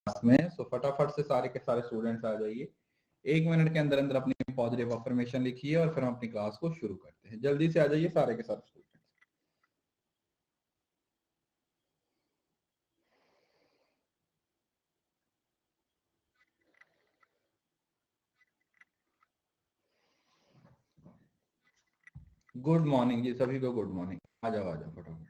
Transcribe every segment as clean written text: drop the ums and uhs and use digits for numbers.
Class में। सो फटाफट से सारे के सारे स्टूडेंट्स आ जाइए, 1 मिनट के अंदर अंदर अपनी पॉजिटिव अफर्मेशन लिखिए और फिर हम अपनी क्लास को शुरू करते हैं। जल्दी से आ जाइए सारे के सारे स्टूडेंट्स। गुड मॉर्निंग जी सभी को, गुड मॉर्निंग। आ जाओ फटाफट।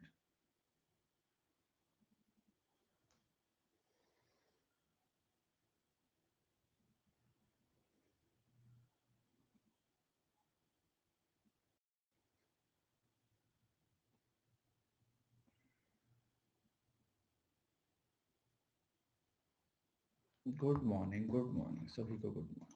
गुड मॉर्निंग सभी को, गुड मॉर्निंग।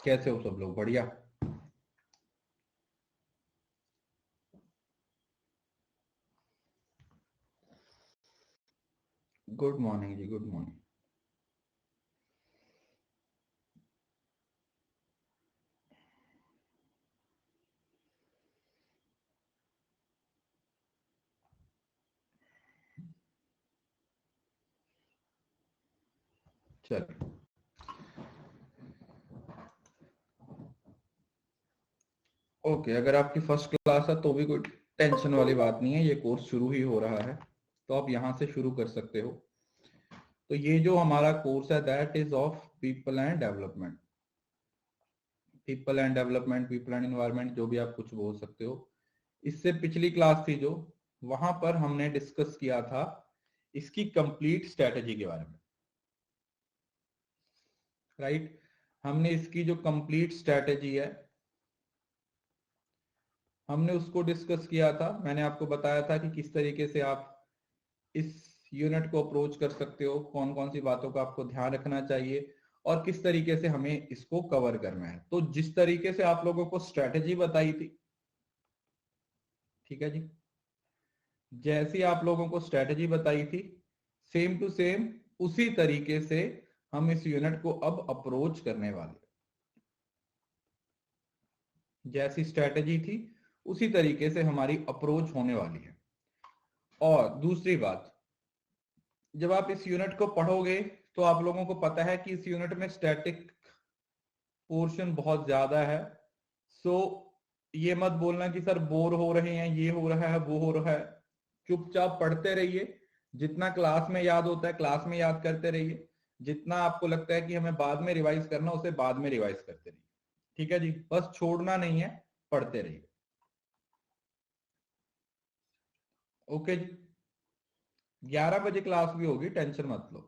कैसे हो सब लोग? बढ़िया। गुड मॉर्निंग जी, गुड मॉर्निंग। चलिए ओके, अगर आपकी फर्स्ट क्लास है तो भी कोई टेंशन वाली बात नहीं है, ये कोर्स शुरू ही हो रहा है तो आप यहाँ से शुरू कर सकते हो। तो ये जो हमारा कोर्स है that is of people and development. People and development, people and environment, जो भी आप कुछ बोल सकते हो। इससे पिछली क्लास थी जो, वहां पर हमने डिस्कस किया था इसकी कंप्लीट स्ट्रेटेजी के बारे में, राइट। हमने इसकी जो कंप्लीट स्ट्रेटेजी है हमने उसको डिस्कस किया था। मैंने आपको बताया था कि किस तरीके से आप इस यूनिट को अप्रोच कर सकते हो, कौन कौन सी बातों का आपको ध्यान रखना चाहिए और किस तरीके से हमें इसको कवर करना है। तो जिस तरीके से आप लोगों को स्ट्रेटेजी बताई थी, ठीक है जी, जैसी आप लोगों को स्ट्रेटेजी बताई थी सेम टू सेम उसी तरीके से हम इस यूनिट को अब अप्रोच करने वाले। जैसी स्ट्रेटेजी थी उसी तरीके से हमारी अप्रोच होने वाली है। और दूसरी बात, जब आप इस यूनिट को पढ़ोगे तो आप लोगों को पता है कि इस यूनिट में स्टैटिक पोर्शन बहुत ज्यादा है। सो ये मत बोलना कि सर बोर हो रहे हैं, ये हो रहा है, वो हो रहा है। चुपचाप पढ़ते रहिए, जितना क्लास में याद होता है क्लास में याद करते रहिए, जितना आपको लगता है कि हमें बाद में रिवाइज करना उसे बाद में रिवाइज करते रहिए, ठीक है जी। बस छोड़ना नहीं है, पढ़ते रहिए। ओके जी, 11 बजे क्लास भी होगी, टेंशन मत लो।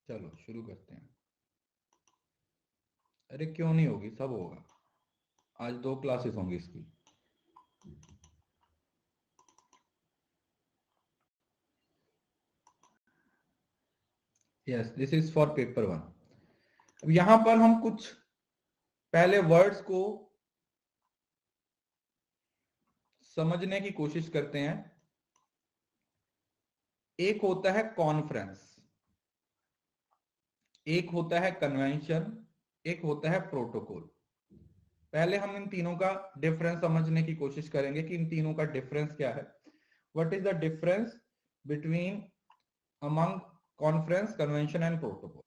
चलो शुरू करते हैं। अरे क्यों नहीं होगी, सब होगा। आज 2 क्लासेस होंगी इसकी। Yes, this is for paper 1। अब यहां पर हम कुछ पहले वर्ड्स को समझने की कोशिश करते हैं। एक होता है कॉन्फ्रेंस, एक होता है कन्वेंशन, एक होता है प्रोटोकॉल। पहले हम इन तीनों का डिफरेंस समझने की कोशिश करेंगे कि इन तीनों का डिफरेंस क्या है। What is the difference between among conference, convention and protocol.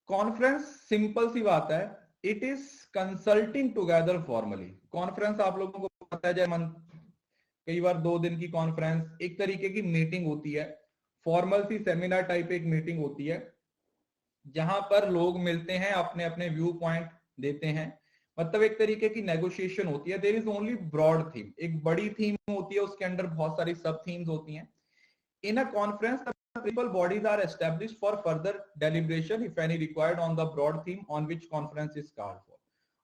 Conference simple सी बात है, it is consulting together formally. Conference आप लोगों को पता है, जय कई बार 2 दिन की कॉन्फ्रेंस एक तरीके की मीटिंग होती है, फॉर्मल सी सेमिनार टाइप एक मीटिंग होती है जहां पर लोग मिलते हैं, अपने अपने व्यू पॉइंट देते हैं। मतलब एक तरीके की नेगोशिएशन होती है। There is only broad theme, एक बड़ी थीम होती है, उसके अंदर बहुत सारी सब थीम्स होती हैं। In a conference, the principal bodies are established for further deliberation, if any required, on the broad theme on which conference is called for.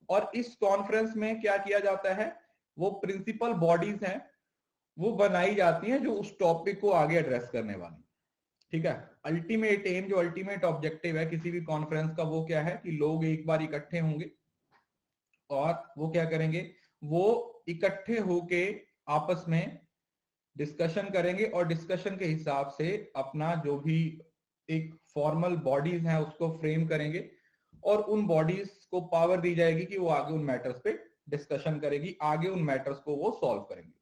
और इस कॉन्फ्रेंस में क्या किया जाता है, वो प्रिंसिपल बॉडीज हैं वो बनाई जाती हैं जो उस टॉपिक को आगे एड्रेस करने वाली। ठीक है। अल्टीमेट एम, जो अल्टीमेट ऑब्जेक्टिव है किसी भी कॉन्फ्रेंस का, वो क्या है कि लोग एक बार इकट्ठे होंगे और वो क्या करेंगे, वो इकट्ठे होके आपस में डिस्कशन करेंगे और डिस्कशन के हिसाब से अपना जो भी एक फॉर्मल बॉडीज हैं उसको फ्रेम करेंगे और उन बॉडीज को पावर दी जाएगी कि वो आगे उन मैटर्स पे डिस्कशन करेगी, आगे उन मैटर्स को वो सॉल्व करेंगे।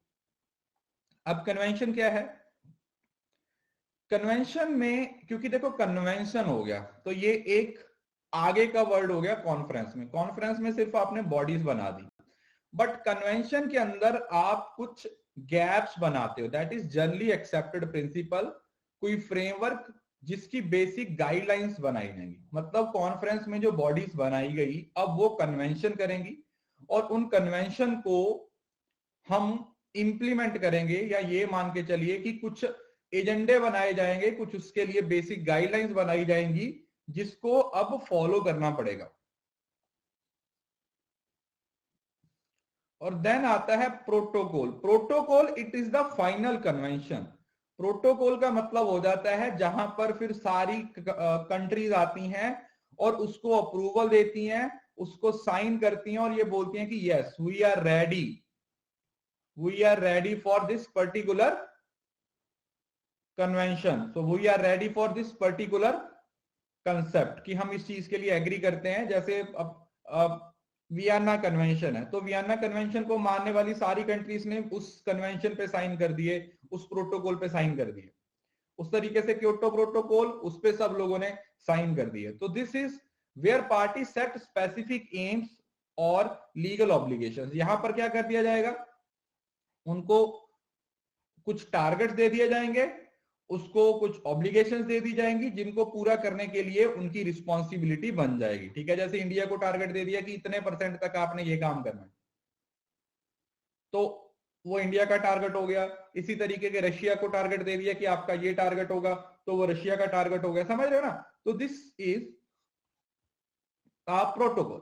अब कन्वेंशन क्या है? कन्वेंशन में, क्योंकि देखो कन्वेंशन हो गया तो ये एक आगे का वर्ड हो गया कॉन्फ्रेंस में। कॉन्फ्रेंस में सिर्फ आपने बॉडीज बना दी, बट कन्वेंशन के अंदर आप कुछ गैप्स बनाते हो, that is generally accepted principal, कोई फ्रेमवर्क जिसकी बेसिक गाइडलाइंस बनाई जाएंगी। मतलब कॉन्फ्रेंस में जो बॉडीज बनाई गई अब वो कन्वेंशन करेंगी और उन कन्वेंशन को हम इंप्लीमेंट करेंगे, या ये मान के चलिए कि कुछ एजेंडे बनाए जाएंगे, कुछ उसके लिए बेसिक गाइडलाइंस बनाई जाएंगी जिसको अब फॉलो करना पड़ेगा। और देन आता है protocol. Protocol it is the final convention. Protocol का मतलब हो जाता है जहां पर फिर सारी कंट्रीज आती हैं और उसको अप्रूवल देती हैं, उसको साइन करती हैं और ये बोलती हैं कि yes we are ready for this particular convention, so we are ready for this particular concept, कि हम इस चीज के लिए एग्री करते हैं। जैसे अब वियना कन्वेंशन है, तो वियना कन्वेंशन को मानने वाली सारी कंट्रीज ने उस कन्वेंशन पे साइन कर दिए, उस प्रोटोकॉल पे साइन कर दिए। उस तरीके से क्योटो प्रोटोकॉल, उस पे सब लोगों ने साइन कर दिए। तो this is where party set specific AIIMS और लीगल ऑब्लिगेशंस। यहां पर क्या कर दिया जाएगा, उनको कुछ टारगेट्स दे दिए जाएंगे, उसको कुछ ऑब्लिगेशंस दे दी जाएंगी जिनको पूरा करने के लिए उनकी रिस्पॉन्सिबिलिटी बन जाएगी। ठीक है, जैसे इंडिया को टारगेट दे दिया कि इतने % तक आपने ये काम करना है, तो वो इंडिया का टारगेट हो गया। इसी तरीके के रशिया को टारगेट दे दिया कि आपका ये टारगेट होगा, तो वो रशिया का टारगेट हो गया। समझ रहे हो ना? तो दिस इज प्रोटोकॉल।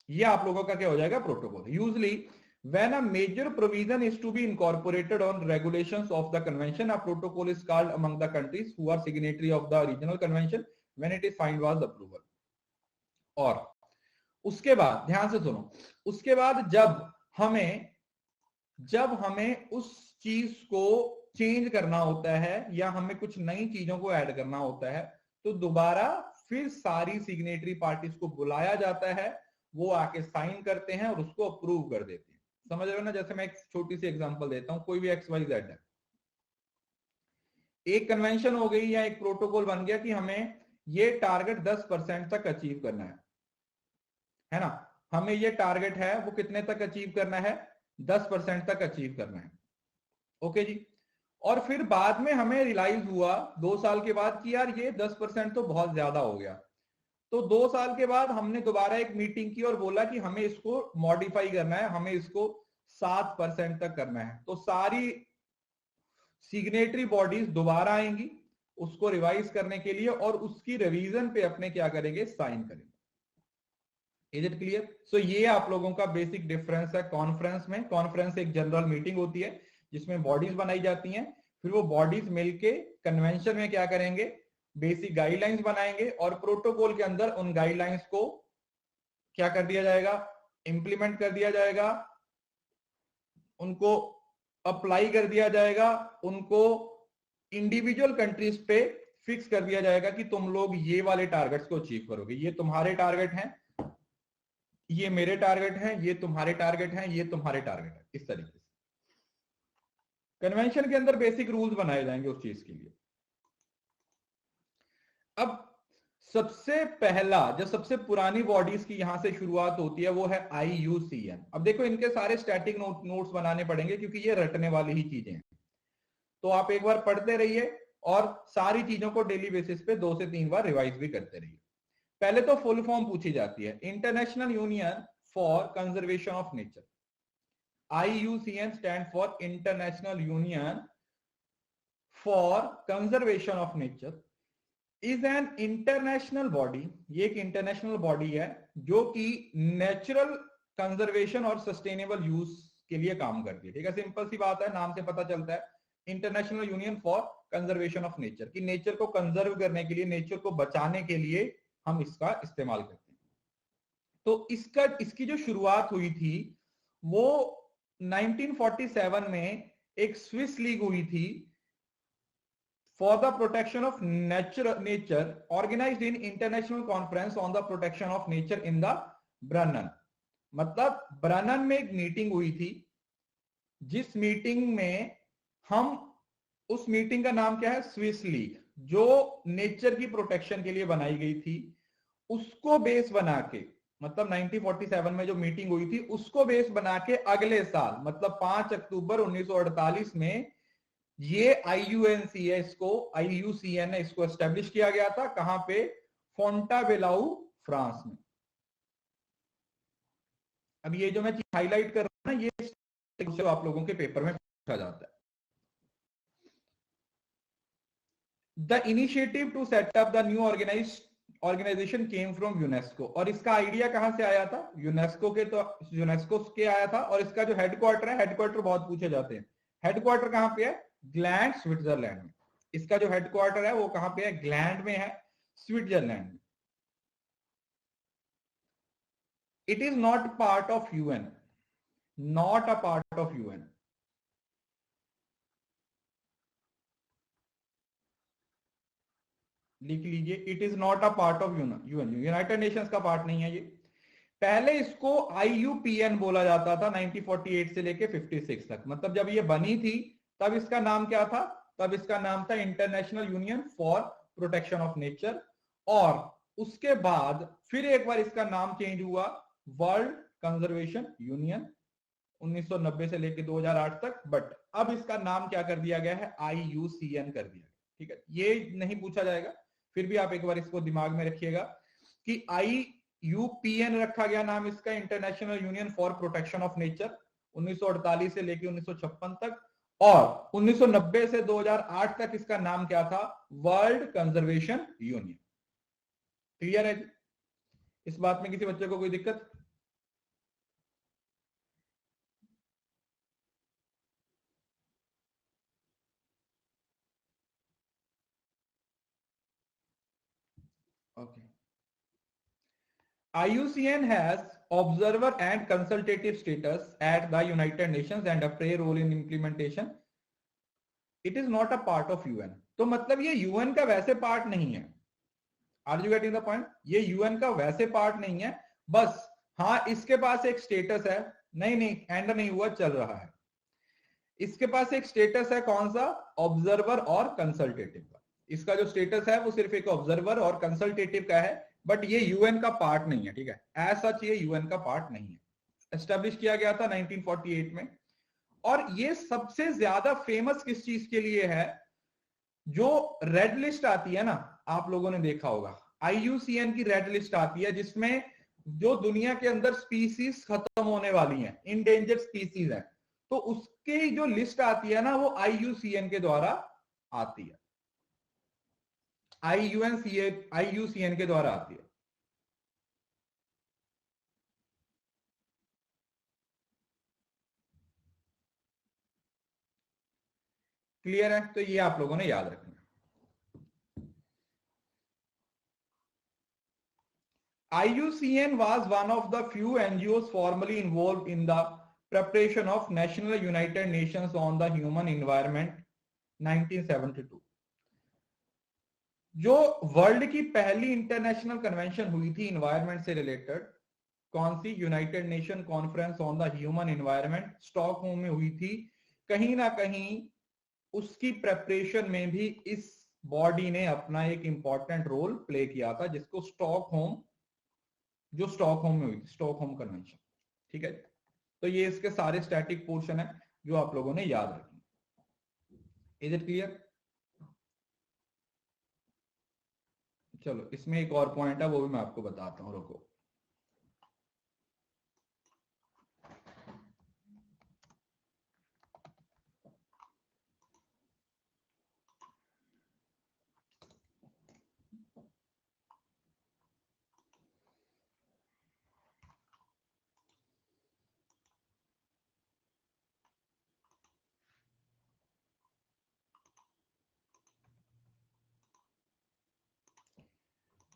ये आप लोगों का क्या हो जाएगा, protocol. Usually when a major provision is to be incorporated on regulations of the convention, a protocol is called among the countries who are signatory of the original convention when it is signed was approval। और उसके बाद ध्यान से सुनो, उसके बाद जब हमें उस चीज को चेंज करना होता है या हमें कुछ नई चीजों को ऐड करना होता है, तो दोबारा फिर सारी सिग्नेटरी पार्टीज को बुलाया जाता है, वो आके साइन करते हैं और उसको अप्रूव कर देते हैं। समझ रहे हो ना? जैसे मैं एक छोटी सी एग्जांपल देता हूं, कोई भी XYZ है, एक कन्वेंशन हो गई या एक प्रोटोकॉल बन गया कि हमें ये टारगेट 10% तक अचीव करना है ना? हमें ये टारगेट है वो कितने तक अचीव करना है, 10% तक अचीव करना है। ओके जी। और फिर बाद में हमें रियलाइज हुआ 2 साल के बाद कि यार ये 10% तो बहुत ज्यादा हो गया, तो 2 साल के बाद हमने दोबारा एक मीटिंग की और बोला कि हमें इसको मॉडिफाई करना है, हमें इसको 7% तक करना है। तो सारी सिग्नेटरी बॉडीज दोबारा आएंगी उसको रिवाइज करने के लिए और उसकी रिवीजन पे अपने क्या करेंगे, साइन करेंगे। Is it clear? सो ये आप लोगों का बेसिक डिफरेंस है कॉन्फ्रेंस में। कॉन्फ्रेंस एक जनरल मीटिंग होती है जिसमें बॉडीज बनाई जाती हैं, फिर वो बॉडीज मिलके कन्वेंशन में क्या करेंगे, बेसिक गाइडलाइंस बनाएंगे और प्रोटोकॉल के अंदर उन गाइडलाइंस को क्या कर दिया जाएगा, इंप्लीमेंट कर दिया जाएगा, उनको अप्लाई कर दिया जाएगा, उनको इंडिविजुअल कंट्रीज पे फिक्स कर दिया जाएगा कि तुम लोग ये वाले टारगेट्स को अचीव करोगे, ये तुम्हारे टारगेट हैं, ये मेरे टारगेट हैं, ये तुम्हारे टारगेट हैं, ये तुम्हारे टारगेट है। इस तरीके से कन्वेंशन के अंदर बेसिक रूल्स बनाए जाएंगे उस चीज के लिए। अब सबसे पहला जो सबसे पुरानी बॉडीज की यहां से शुरुआत होती है वो है IUCN। अब देखो इनके सारे स्टैटिक नोट्स बनाने पड़ेंगे क्योंकि ये रटने वाली ही चीजें हैं, तो आप एक बार पढ़ते रहिए और सारी चीजों को डेली बेसिस पे 2 से 3 बार रिवाइज भी करते रहिए। पहले तो फुल फॉर्म पूछी जाती है, international union for conservation of nature. IUCN stand for international union for conservation of nature is an international body. ये एक इंटरनेशनल बॉडी है जो कि नेचुरल कंजर्वेशन और सस्टेनेबल यूज के लिए काम करती है। ठीक है, सिंपल सी बात है, नाम से पता चलता है, international union for conservation of nature, कि नेचर को कंजर्व करने के लिए, नेचर को बचाने के लिए हम इसका इस्तेमाल करते हैं। तो इसकी जो शुरुआत हुई थी वो 1947 में एक स्विस लीग हुई थी for the protection of nature organised in international conference on the protection of nature in the Brunnen. मतलब ब्रनन में एक मीटिंग हुई थी, जिस मीटिंग में हम, उस मीटिंग का नाम क्या है, स्विस लीग, जो नेचर की प्रोटेक्शन के लिए बनाई गई थी, उसको बेस बना के, मतलब 1947 में जो मीटिंग हुई थी उसको बेस बना के अगले साल मतलब 5 अक्टूबर 1948 में ये आईयूसीएन है, इसको एस्टेब्लिश किया गया था। कहां पे? फोंटाबेलाऊ, फ्रांस में। अब ये जो मैं चीज हाईलाइट कर रहा हूं ना, ये आप लोगों के पेपर में पूछा जाता है। The initiative to set up the new organisation came from UNESCO. और इसका आइडिया कहां से आया था? यूनेस्को के आया था। और इसका जो हेडक्वार्टर है, हेडक्वार्टर बहुत पूछे जाते हैं, हेडक्वार्टर कहां पे है? ग्लैंड, स्विट्जरलैंड में। इसका जो हेडक्वार्टर है वो कहां पे है? ग्लैंड में है, स्विट्जरलैंड में। It is not part of UN, not a part of UN. लिख लीजिए, it is not a part of UN, United Nations का पार्ट नहीं है ये। पहले इसको आईयूपीएन बोला जाता था 1948 से लेके 56 तक। मतलब जब ये बनी थी तब इसका नाम क्या था? तब इसका नाम था international union for protection of nature. और उसके बाद फिर एक बार इसका नाम चेंज हुआ, वर्ल्ड कंजर्वेशन यूनियन, 1990 से लेके 2008 तक। बट अब इसका नाम क्या कर दिया गया है? आईयूसीएन कर दिया गया। ठीक है, ये नहीं पूछा जाएगा, फिर भी आप एक बार इसको दिमाग में रखिएगा कि आईयूपीएन रखा गया नाम इसका, international union for protection of nature, 1948 से लेके 1956 तक। और 1990 से 2008 तक इसका नाम क्या था? World conservation union. क्लियर है जी? इस बात में किसी बच्चे को कोई दिक्कत? Okay. IUCN has observer and consultative status at the United Nations and a play role in implementation. It is not a part of UN. तो मतलब ये UN का वैसे पार्ट नहीं है। Are you getting the point? ये UN का वैसे पार्ट नहीं है, बस हाँ इसके पास एक स्टेटस है। नहीं नहीं, एंड नहीं हुआ, चल रहा है। इसके पास एक स्टेटस है, कौन सा? ऑब्जर्वर और कंसल्टेटिव का। इसका जो स्टेटस है वो सिर्फ एक ऑब्जर्वर और कंसल्टेटिव का है, बट ये यूएन का पार्ट नहीं है। ठीक है, एज सच ये यूएन का पार्ट नहीं है। एस्टेब्लिश किया गया था 1948 में। और ये सबसे ज्यादा फेमस किस चीज के लिए है? जो रेड लिस्ट आती है ना, आप लोगों ने देखा होगा, आईयूसीएन की रेड लिस्ट आती है जिसमें जो दुनिया के अंदर स्पीसीज खत्म होने वाली हैं, इंडेंजर्ड स्पीसीज हैं, तो उसके जो लिस्ट आती है ना वो आईयूसीएन के द्वारा आती है, आईयूसीएन के द्वारा आती है। क्लियर है? तो ये आप लोगों ने याद रखना। IUCN was one of the few NGOs formally involved in the preparation of National United Nations on the Human Environment 1972। जो वर्ल्ड की पहली इंटरनेशनल कन्वेंशन हुई थी इन्वायरमेंट से रिलेटेड, कौन सी? United Nation conference on the human environment, Stockholm में हुई थी। कहीं ना कहीं उसकी प्रेपरेशन में भी इस बॉडी ने अपना एक इंपॉर्टेंट रोल प्ले किया था, जिसको स्टॉकहोम, जो स्टॉकहोम में हुई थी, स्टॉकहोम कन्वेंशन। ठीक है, तो ये इसके सारे स्टैटिक पोर्शन है जो आप लोगों ने याद रखना। Is it clear? चलो इसमें एक और पॉइंट है, वो भी मैं आपको बताता हूं, रुको।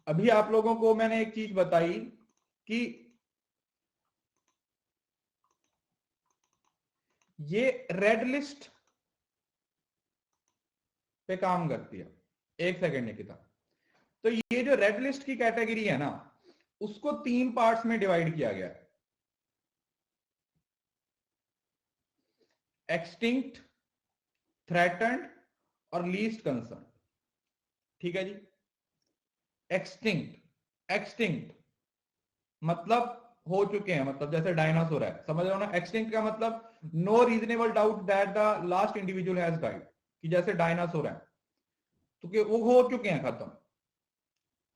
अभी आप लोगों को मैंने एक चीज बताई कि ये रेड लिस्ट पे काम करती है। एक सेकेंड निकिता। तो ये जो रेड लिस्ट की कैटेगरी है ना, उसको 3 पार्ट्स में डिवाइड किया गया है। एक्सटिंक्ट, थ्रेटन्ड और लीस्ट कंसर्न। ठीक है जी। एक्सटिंक्ट, एक्सटिंक्ट मतलब हो चुके हैं, मतलब जैसे डायनासोर है, समझ रहे हो ना। एक्सटिंक्ट का मतलब no reasonable doubt that the last individual has died, कि जैसे डायनासोर है तो वो हो चुके हैं खत्म,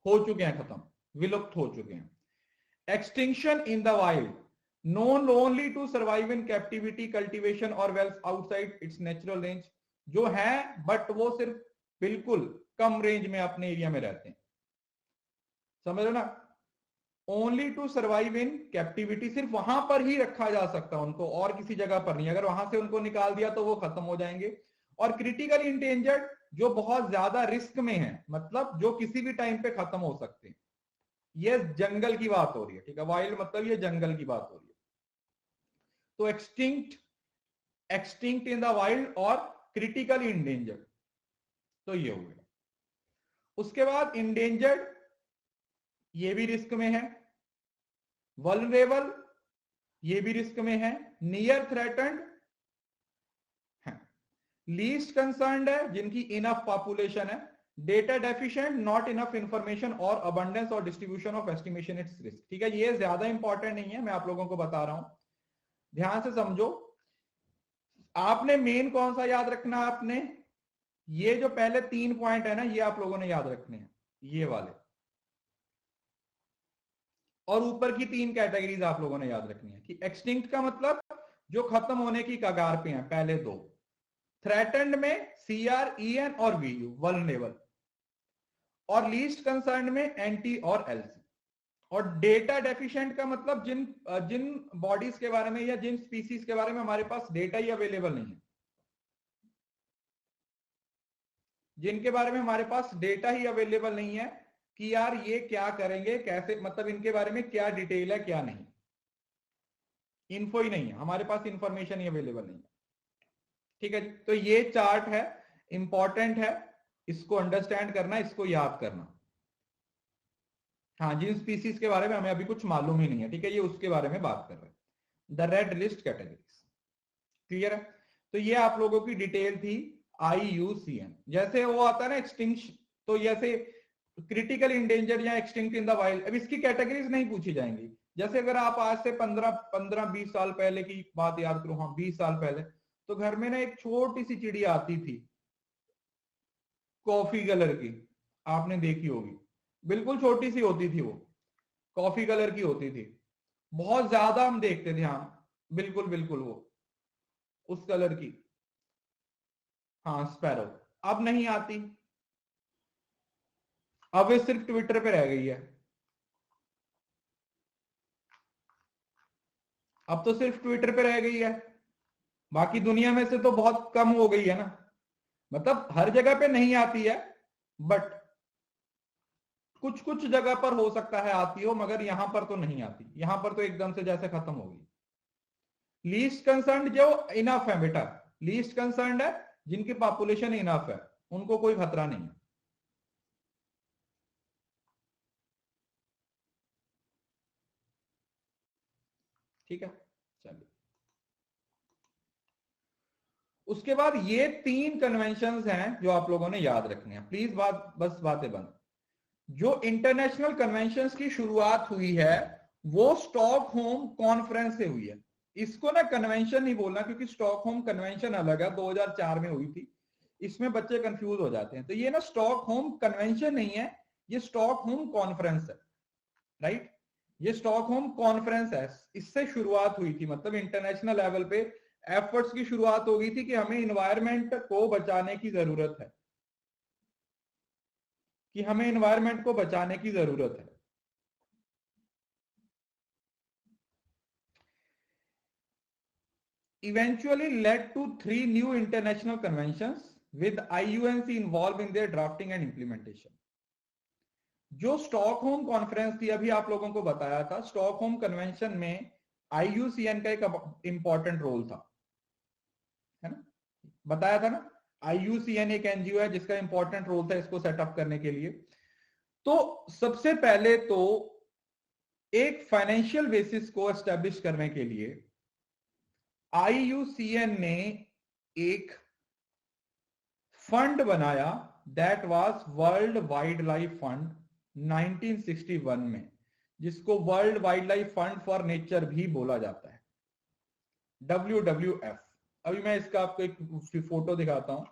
हो चुके हैं खत्म, विलुप्त हो चुके हैं। Extinction in the wild, known only to survive in captivity, cultivation or wells outside its natural range, जो है बट वो सिर्फ बिल्कुल कम रेंज में अपने एरिया में रहते हैं, समझ लो ना। Only to survive in captivity, सिर्फ वहां पर ही रखा जा सकता है उनको, और किसी जगह पर नहीं। अगर वहां से उनको निकाल दिया तो वो खत्म हो जाएंगे। और क्रिटिकली इंडेंजर्ड, जो बहुत ज्यादा रिस्क में है, मतलब जो किसी भी टाइम पे खत्म हो सकते हैं। ये जंगल की बात हो रही है, ठीक है। वाइल्ड मतलब ये जंगल की बात हो रही है। तो extinct, extinct in the wild और क्रिटिकली इंडेंजर्ड, तो ये हो गया। उसके बाद इंडेंजर्ड, ये भी रिस्क में है। वल्नरेबल, ये भी रिस्क में है। नियर थ्रेटन्ड है। लीस्ट कंसर्न्ड है, जिनकी इनफ पॉपुलेशन है। Data deficient, not enough information और अबंडेंस और distribution of estimation it's risk. ठीक है, ये ज्यादा इंपॉर्टेंट नहीं है, मैं आप लोगों को बता रहा हूं, ध्यान से समझो। आपने मेन कौन सा याद रखना है, आपने ये जो पहले 3 पॉइंट है ना, ये आप लोगों ने याद रखने हैं, ये वाले। और ऊपर की 3 कैटेगरीज आप लोगों ने याद रखनी है, कि एक्सटिंक्ट का मतलब जो खत्म होने की कगार पे हैं, पहले 2। थ्रेटन्ड में CR, EN और VU, वल्नरेबल। और लीस्ट कंसर्न में NT और LC। और डेटा डेफिशिएंट का मतलब जिन जिन बॉडीज के बारे में या जिन स्पीसीज के बारे में हमारे पास डेटा ही अवेलेबल नहीं है, जिनके बारे में हमारे पास डेटा ही अवेलेबल नहीं है कि यार ये क्या करेंगे, कैसे, मतलब इनके बारे में क्या डिटेल है क्या नहीं, इन्फो ही नहीं है हमारे पास, इंफॉर्मेशन ही अवेलेबल नहीं है। ठीक है जी, तो ये चार्ट है, इंपॉर्टेंट है, इसको अंडरस्टैंड करना, इसको याद करना। हाँ, जिन स्पीसीज के बारे में हमें अभी कुछ मालूम ही नहीं है, ठीक है, ये उसके बारे में बात कर रहे हैं, the red list categories. Clear है। तो ये आप लोगों की डिटेल थी IUCN। जैसे वो आता है ना एक्सटिंक्शन, तो जैसे क्रिटिकल इंडेंजर या एक्सटिंक्ट इन द वाइल्ड, अब इसकी कैटेगरीज नहीं पूछी जाएंगी। जैसे अगर आप आज से 15-20 साल पहले की बात याद करो, हाँ 20 साल पहले, तो घर में ना एक छोटी सी चिड़िया आती थी, कॉफी कलर की, आपने देखी होगी, बिल्कुल छोटी सी होती थी वो, कॉफी कलर की होती थी, बहुत ज्यादा हम देखते थे, हाँ बिल्कुल बिल्कुल वो उस कलर की, हाँ स्पैरो। अब नहीं आती, अब ये सिर्फ ट्विटर पे रह गई है, अब तो सिर्फ ट्विटर पे रह गई है, बाकी दुनिया में से तो बहुत कम हो गई है ना। मतलब हर जगह पे नहीं आती है, बट कुछ कुछ जगह पर हो सकता है आती हो, मगर यहां पर तो नहीं आती, यहां पर तो एकदम से जैसे खत्म हो गई। लीस्ट कंसर्न जो इनफ है बेटा, लीस्ट कंसर्न है जिनकी पॉपुलेशन इनफ है, उनको कोई खतरा नहीं है। ठीक है, चलिए। उसके बाद ये 3 कन्वेंशंस हैं जो आप लोगों ने याद रखने हैं, प्लीज बस बातें बंद। जो इंटरनेशनल कन्वेंशंस की शुरुआत हुई है वो स्टॉकहोम कॉन्फ्रेंस से हुई है। इसको ना कन्वेंशन नहीं बोलना, क्योंकि स्टॉकहोम कन्वेंशन अलग है, 2004 में हुई थी, इसमें बच्चे कंफ्यूज हो जाते हैं। तो ये ना स्टॉकहोम कन्वेंशन नहीं है, ये स्टॉकहोम कॉन्फ्रेंस है, राइट। ये स्टॉकहोम कॉन्फ्रेंस है, इससे शुरुआत हुई थी, मतलब इंटरनेशनल लेवल पे एफर्ट्स की शुरुआत हो गई थी कि हमें इन्वायरमेंट को बचाने की जरूरत है, कि हमें इन्वायरमेंट को बचाने की जरूरत है। Eventually led to 3 new international conventions with IUNC involved in their drafting and implementation. जो स्टॉकहोम कॉन्फ्रेंस थी, अभी आप लोगों को बताया था, स्टॉकहोम कन्वेंशन में आईयूसीएन का एक इंपॉर्टेंट रोल था, है ना, बताया था ना। आईयूसीएन एक एनजीओ है जिसका इंपॉर्टेंट रोल था इसको सेटअप करने के लिए। तो सबसे पहले तो एक फाइनेंशियल बेसिस को एस्टेब्लिश करने के लिए आईयूसीएन ने एक फंड बनाया, that was world wild life fund 1961 में, जिसको world wild life fund for nature भी बोला जाता है, WWF। अभी मैं इसका आपको एक फोटो दिखाता हूं।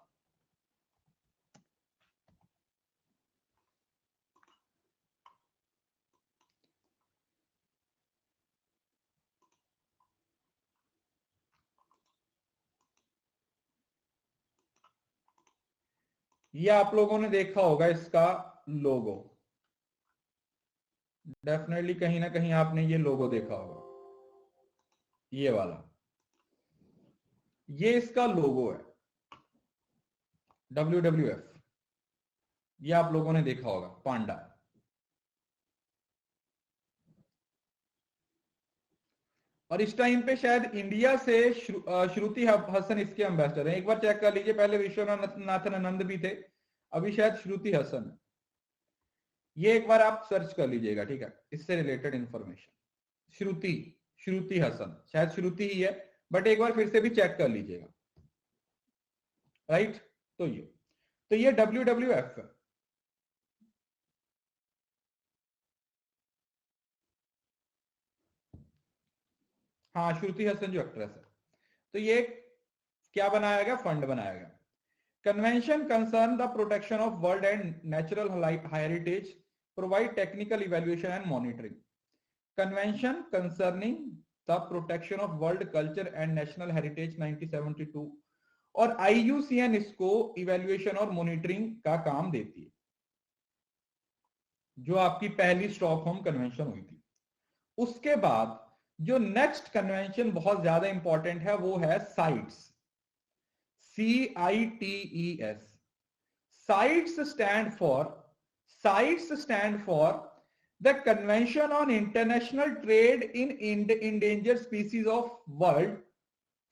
ये आप लोगों ने देखा होगा इसका लोगो, डेफिनेटली कहीं ना कहीं आपने ये लोगो देखा होगा, ये वाला, ये इसका लोगो है, WWF। ये आप लोगों ने देखा होगा, पांडा। और इस टाइम पे शायद इंडिया से श्रुति हसन इसके एम्बेसडर हैं, एक बार चेक कर लीजिए, पहले विश्वनाथन आनंद भी थे, अभी शायद श्रुति हसन है। ये एक बार आप सर्च कर लीजिएगा, ठीक है, इससे रिलेटेड इंफॉर्मेशन। श्रुति श्रुति हसन, शायद श्रुति ही है, बट एक बार फिर से भी चेक कर लीजिएगा, राइट। तो ये WWF है। हाँ, श्रुति हसन जो एक्ट्रेस है। तो ये क्या बनाया गया, फंड बनाया गया। Convention concern the protection of world and natural heritage, provide technical evaluation and monitoring. Convention concerning the protection of world culture and national heritage 1972, और आईयूसीएन इसको इवेल्युएशन और मॉनिटरिंग का काम देती है, जो आपकी पहली स्टॉकहोम कन्वेंशन हुई थी। उसके बाद जो नेक्स्ट कन्वेंशन बहुत ज्यादा इंपॉर्टेंट है वो है CITES, CITES। CITES stand for the convention on international trade in endanger species of world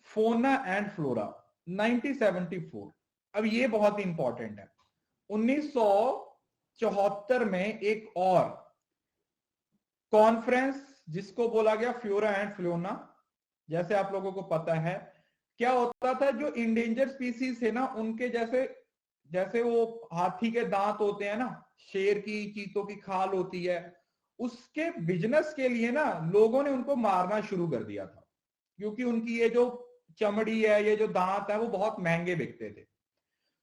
fauna and flora 1974। अब ये बहुत इंपॉर्टेंट है। 1974 में एक और कॉन्फ्रेंस जिसको बोला गया फ्लोरा एंड फ्लोना, जैसे आप लोगों को पता है क्या होता था, जो इंडेंजर स्पीसीज है ना, उनके जैसे जैसे वो हाथी के दांत होते हैं ना, शेर की, चीतों की खाल होती है, उसके बिजनेस के लिए ना लोगों ने उनको मारना शुरू कर दिया था, क्योंकि उनकी ये जो चमड़ी है, ये जो दांत है, वो बहुत महंगे बिकते थे।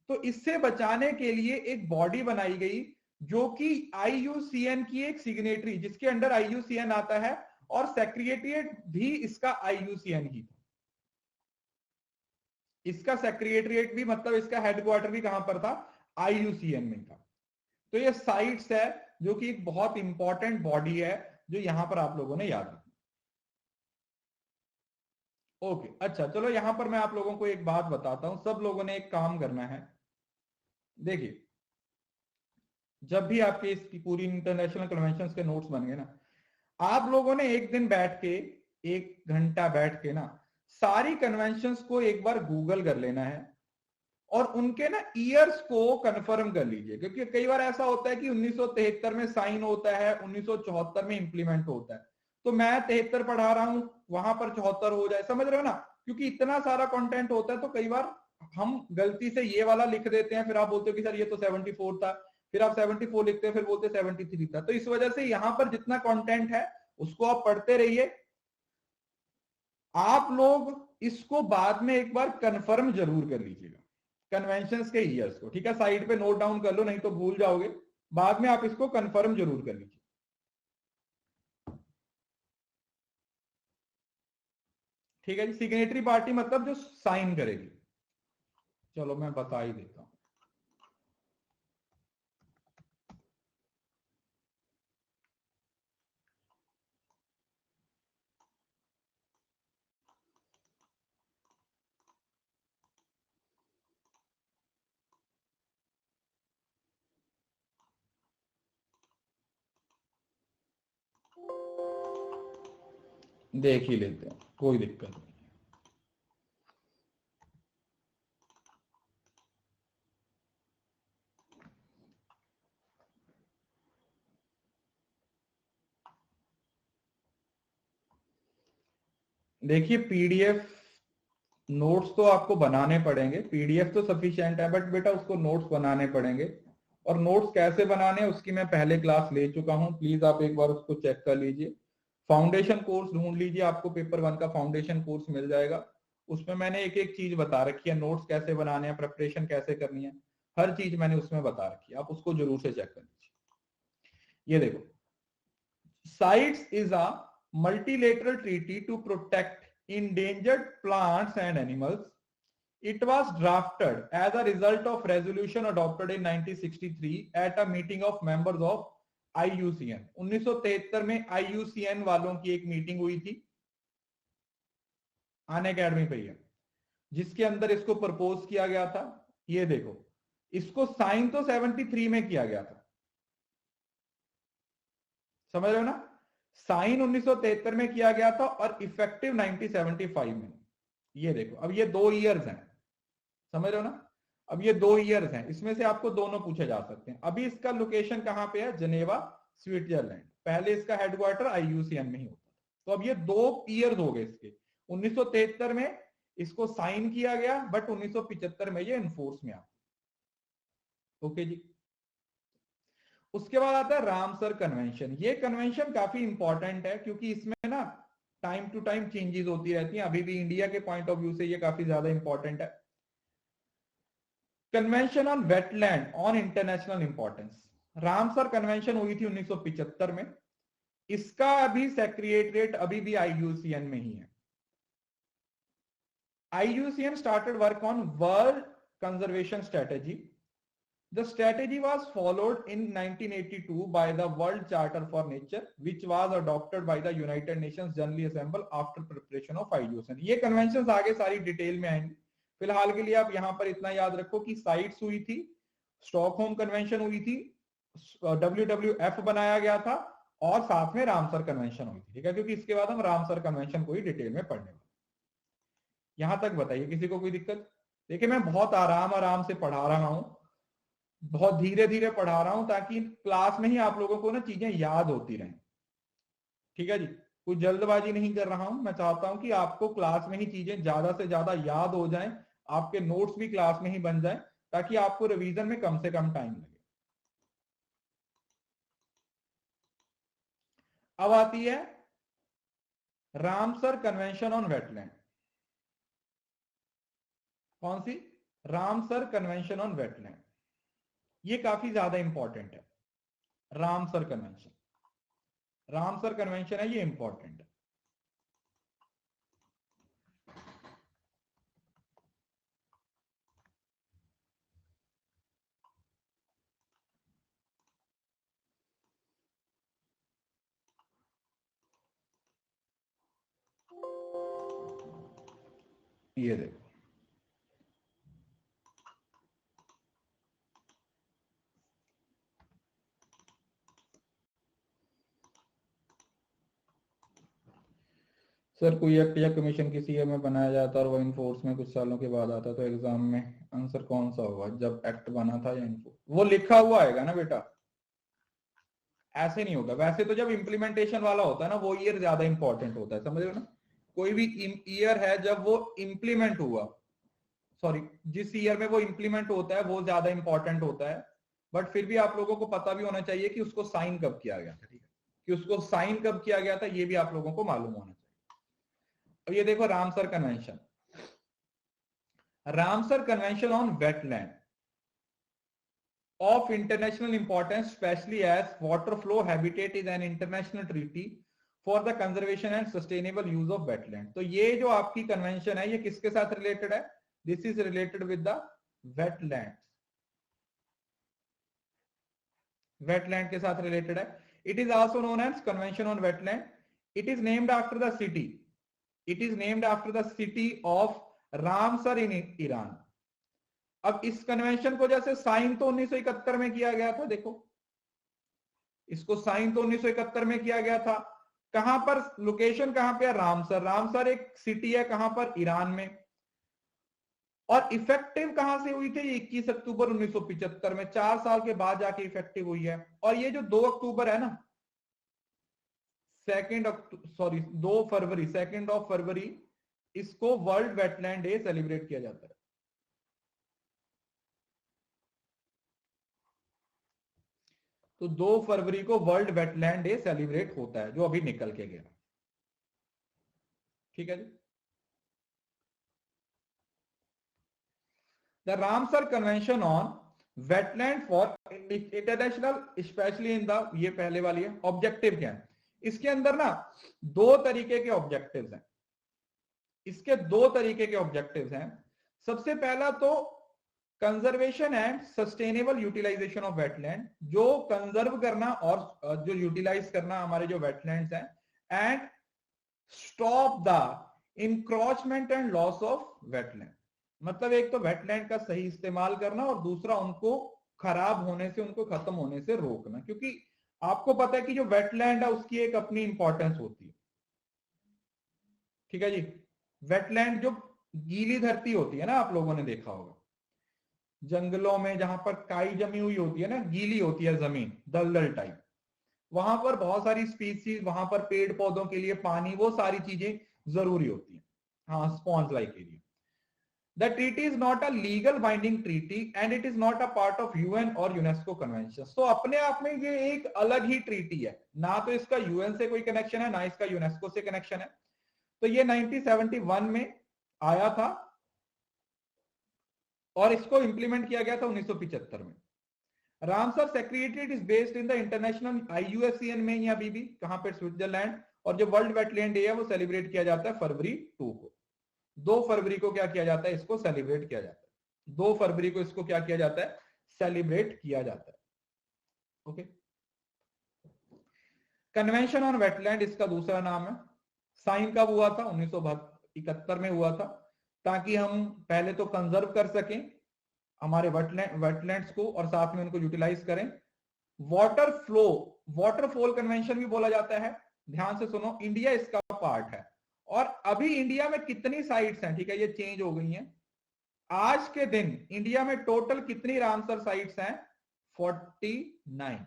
तो इससे बचाने के लिए एक बॉडी बनाई गई, जो कि आईयूसीएन की एक सिग्नेटरी, जिसके अंडर आईयूसीएन आता है, और सेक्रेटरिएट भी इसका आईयूसीएन ही था। इसका सेक्रेटरिएट भी, मतलब इसका हेडक्वार्टर भी कहां पर था, आईयूसीएन में था। तो ये साइट्स है, जो कि एक बहुत इंपॉर्टेंट बॉडी है, जो यहां पर आप लोगों ने याद रखना। ओके, अच्छा, चलो यहां पर मैं आप लोगों को एक बात बताता हूं। सब लोगों ने एक काम करना है, देखिए, जब भी आपके इसकी पूरी इंटरनेशनल कन्वेंशन के नोट्स बन गए ना, आप लोगों ने एक दिन बैठ के, 1 घंटा बैठ के ना, सारी कन्वेंशंस को एक बार गूगल कर लेना है, और उनके ना ईयर्स को कंफर्म कर लीजिए, क्योंकि कई बार ऐसा होता है कि 1973 में साइन होता है, 1974 में इंप्लीमेंट होता है। तो मैं 73 पढ़ा रहा हूं, वहां पर 74 हो जाए, समझ रहे हो ना, क्योंकि इतना सारा कंटेंट होता है, तो कई बार हम गलती से ये वाला लिख देते हैं, फिर आप बोलते हो कि सर ये तो 74 था, फिर आप 74 लिखते हैं, फिर बोलते 73 था। तो इस वजह से यहां पर जितना कंटेंट है उसको आप पढ़ते रहिए। आप लोग इसको बाद में एक बार कंफर्म जरूर कर लीजिएगा, कन्वेंशंस के ईयर्स को, ठीक है, साइड पे नोट डाउन कर लो, नहीं तो भूल जाओगे। बाद में आप इसको कंफर्म जरूर कर लीजिए, ठीक है जी। सिग्नेटरी पार्टी मतलब जो साइन करेगी। चलो मैं बता ही देता हूं। देख ही लेते हैं, कोई दिक्कत नहीं। देखिए पीडीएफ नोट्स तो आपको बनाने पड़ेंगे, पीडीएफ तो सफिशिएंट है, बट बेटा उसको नोट्स बनाने पड़ेंगे। और नोट्स कैसे बनाने हैं उसकी मैं पहले क्लास ले चुका हूं, प्लीज आप एक बार उसको चेक कर लीजिए। फाउंडेशन कोर्स ढूंढ लीजिए, आपको पेपर 1 का फाउंडेशन कोर्स मिल जाएगा। उसमें मैंने एक एक चीज बता रखी है, नोट्स कैसे बनाने हैं, प्रिपरेशन कैसे करनी है, हर चीज मैंने उसमें बता रखी है, आप उसको जरूर से चेक कर लीजिए। ये देखो, CITES is a multilateral treaty to protect endangered plants and animals. It was drafted as a result of resolution adopted in 1963 at a meeting of members of IUCN. 1973 में IUCN वालों की एक मीटिंग हुई थी, अन अकेडमी पे है, जिसके अंदर इसको प्रपोज किया गया था। ये देखो, इसको साइन तो 73 में किया गया था, समझ रहे हो ना, साइन 1973 में किया गया था और इफेक्टिव 1975 में। ये देखो, अब ये 2 इयर्स हैं, समझ रहे हो ना, अब ये 2 इयर्स हैं, इसमें से आपको दोनों पूछे जा सकते हैं। अभी इसका लोकेशन कहां पे है, जनेवा स्विट्जरलैंड, पहले इसका हेडक्वार्टर IUCN में ही होता था। तो अब ये 2 ईयर्स हो गए इसके, 1973 में इसको साइन किया गया, बट 1975 में ये एनफोर्स में आ। ओके जी। उसके बाद आता है रामसर कन्वेंशन। ये कन्वेंशन काफी इंपॉर्टेंट है, क्योंकि इसमें ना टाइम टू टाइम चेंजेस होती रहती हैं, अभी भी इंडिया के पॉइंट ऑफ व्यू से ये काफी ज्यादा इंपॉर्टेंट है। Convention on wetland on international importance, Ramsar convention हुई थी 1975 में। इसका अभी सेक्रेटरिएट अभी भी IUCN में ही है। IUCN started work on world conservation strategy. The strategy was followed in 1982 by the World Charter for Nature, which was adopted by the United Nations General Assembly after preparation of IUCN. ये convention आगे सारी detail में आएंगे, फिलहाल के लिए आप यहां पर इतना याद रखो कि साइट्स हुई थी, स्टॉकहोम कन्वेंशन हुई थी, WWF बनाया गया था, और साथ में रामसर कन्वेंशन हुई थी, ठीक है, क्योंकि इसके बाद हम रामसर कन्वेंशन को ही डिटेल में पढ़ने वाले। यहां तक बताइए किसी को कोई दिक्कत? देखिए मैं बहुत आराम से पढ़ा रहा हूं, बहुत धीरे धीरे पढ़ा रहा हूं, ताकि क्लास में ही आप लोगों को ना चीजें याद होती रहें, ठीक है जी। कोई जल्दबाजी नहीं कर रहा हूं, मैं चाहता हूं कि आपको क्लास में ही चीजें ज्यादा से ज्यादा याद हो जाएं, आपके नोट्स भी क्लास में ही बन जाएं, ताकि आपको रिवीजन में कम से कम टाइम लगे। अब आती है रामसर कन्वेंशन ऑन वेटलैंड। कौन सी? रामसर कन्वेंशन ऑन वेटलैंड, ये काफी ज्यादा इंपॉर्टेंट है। रामसर कन्वेंशन, रामसर कन्वेंशन है, ये इंपॉर्टेंट है। ये देखो, सर कोई एक्ट या कमीशन किसी ईयर में बनाया जाता है और वो इनफोर्स में कुछ सालों के बाद आता है, तो एग्जाम में आंसर कौन सा होगा, जब एक्ट बना था या इनफोर्स? वो लिखा हुआ आएगा ना बेटा, ऐसे नहीं होगा। वैसे तो जब इम्प्लीमेंटेशन वाला होता है ना, वो ईयर ज्यादा इंपॉर्टेंट होता है, समझ रहे हो ना। कोई भी ईयर है जब वो इंप्लीमेंट हुआ, सॉरी, जिस ईयर में वो इंप्लीमेंट होता है वो ज्यादा इंपॉर्टेंट होता है। बट फिर भी आप लोगों को पता भी होना चाहिए कि उसको साइन कब किया गया था, ठीक है, कि उसको साइन कब किया गया था, ये भी आप लोगों को मालूम होना चाहिए। अब ये देखो, Ramsar convention, Ramsar convention on wetland of international importance, especially as water flow habitat is an international treaty for the conservation and sustainable use of wetland. तो ये जो आपकी कन्वेंशन है, ये किसके साथ रिलेटेड है? This is related with the wetland, wetland के साथ रिलेटेड है। It is also known as convention on wetland. It is named after the city, it is named after the city of Ramsar in Iran. अब इस convention को जैसे sign तो 1971 में किया गया था, देखो इसको साइन तो 1971 में किया गया था, कहां पर लोकेशन, कहां पे है? रामसर। रामसर एक सिटी है, कहां पर? ईरान में। और इफेक्टिव कहां से हुई थी? 21 अक्टूबर 1975 में, 4 साल के बाद जाके इफेक्टिव हुई है। और ये जो 2 अक्टूबर है ना, 2 फरवरी, 2 फरवरी, इसको वर्ल्ड वेटलैंड डे सेलिब्रेट किया जाता है। तो 2 फरवरी को वर्ल्ड वेटलैंड डे सेलिब्रेट होता है, जो अभी निकल के गया। ठीक है जी। The Ramsar convention on wetland for international, specially in the, ये पहले वाली है। ऑब्जेक्टिव क्या है इसके अंदर ना? 2 तरीके के ऑब्जेक्टिव्स हैं इसके, 2 तरीके के ऑब्जेक्टिव्स हैं। सबसे पहला तो conservation and sustainable utilization of wetland, जो कंजर्व करना और जो यूटिलाइज करना हमारे जो वेटलैंड्स हैं, and stop the encroachment and loss of wetland. मतलब एक तो वेटलैंड का सही इस्तेमाल करना, और दूसरा उनको खराब होने से, उनको खत्म होने से रोकना। क्योंकि आपको पता है कि जो वेटलैंड है उसकी एक अपनी इंपॉर्टेंस होती है। ठीक है जी। वेटलैंड जो गीली धरती होती है ना, आप लोगों ने देखा होगा जंगलों में, जहां पर काई जमी हुई होती है ना, गीली होती है जमीन, दलदल टाइप, वहां पर बहुत सारी स्पीसीज, वहां पर पेड़ पौधों के लिए पानी, वो सारी चीजें जरूरी होती है। हाँ, sponge like area. The treaty is not a legal binding treaty and it is not a part of UN or UNESCO conventions। तो अपने आप में ये एक अलग ही ट्रीटी है, ना तो इसका यूएन से कोई कनेक्शन है, ना इसका यूनेस्को से कनेक्शन है। तो ये 1971 में आया था और इसको इंप्लीमेंट किया गया था 1975 में। Ramsar secretariat is based in the international IUCN में, या अभी भी कहां पर? स्विट्जरलैंड। और जो वर्ल्ड वेटलैंड डे है वो सेलिब्रेट किया जाता है फरवरी 2 को। 2 फरवरी को क्या किया जाता है? इसको सेलिब्रेट किया जाता है। 2 फरवरी को इसको क्या किया जाता है? सेलिब्रेट किया जाता है। ओके। कन्वेंशन ऑन वेटलैंड इसका दूसरा नाम है। साइन कब हुआ था? 1971 में हुआ था, ताकि हम पहले तो कंजर्व कर सकें हमारे वेटलैंड्स को, और साथ में उनको यूटिलाइज करें। वाटरफॉल कन्वेंशन भी बोला जाता है। ध्यान से सुनो, इंडिया इसका पार्ट है। और अभी इंडिया में कितनी साइट्स हैं? ठीक है, ये चेंज हो गई हैं। आज के दिन इंडिया में टोटल कितनी रामसर साइट्स हैं? 49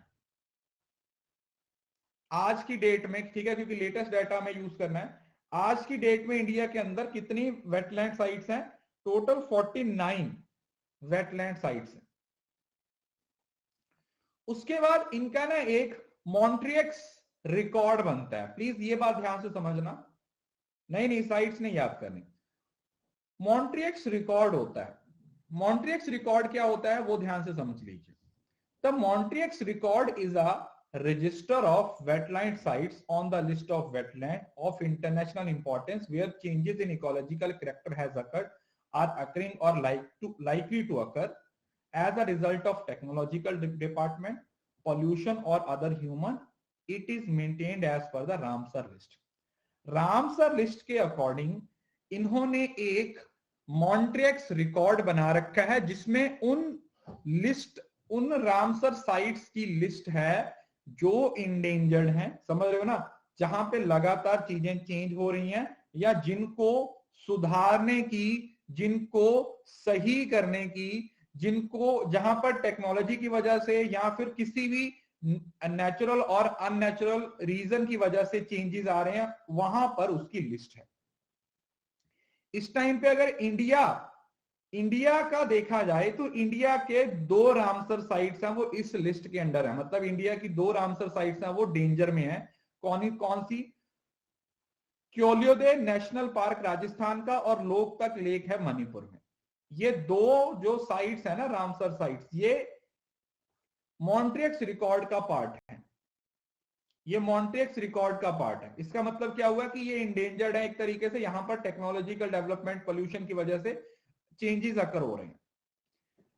आज की डेट में। ठीक है, क्योंकि लेटेस्ट डाटा में यूज करना है। आज की डेट में इंडिया के अंदर कितनी वेटलैंड साइट्स हैं? टोटल 49 वेटलैंड साइट्स हैं। उसके बाद इनका ना एक मॉन्ट्रियक्स रिकॉर्ड बनता है। प्लीज ये बात ध्यान से समझना, नहीं साइट्स नहीं याद करनी। मॉन्ट्रियक्स रिकॉर्ड होता है। मॉन्ट्रियक्स रिकॉर्ड क्या होता है वो ध्यान से समझ लीजिए। The Montreux record is a register of wetland sites on the list of wetland of international importance where changes in ecological character has occurred, are occurring, or likely to occur as a result of technological department, pollution or other human. It is maintained as per the Ramsar list। Ramsar list के according इन्होंने एक Montreux record बना रखा है, जिसमें उन Ramsar sites की list है जो इंडेंजर्ड हैं। समझ रहे हो ना? जहां पे लगातार चीजें चेंज हो रही हैं, या जिनको सुधारने की, जिनको सही करने की, जिनको, जहां पर टेक्नोलॉजी की वजह से या फिर किसी भी नेचुरल और अननेचुरल रीजन की वजह से चेंजेस आ रहे हैं, वहां पर उसकी लिस्ट है। इस टाइम पे अगर इंडिया का देखा जाए तो इंडिया के 2 रामसर साइट्स हैं, वो इस लिस्ट के अंडर है। मतलब इंडिया की 2 रामसर साइट्स हैं, वो डेंजर में है। कौन सी? क्योलियोदे नेशनल पार्क राजस्थान का, और लोकतक लेक है मणिपुर में। ये 2 जो साइट्स है ना, रामसर साइट्स, ये मॉन्ट्रियक्स रिकॉर्ड का पार्ट है। ये मॉन्ट्रियक्स रिकॉर्ड का पार्ट है। इसका मतलब क्या हुआ कि ये इंडेंजर्ड है एक तरीके से। यहां पर टेक्नोलॉजिकल डेवलपमेंट, पोल्यूशन की वजह से चेंजेस अकर हो रहे हैं।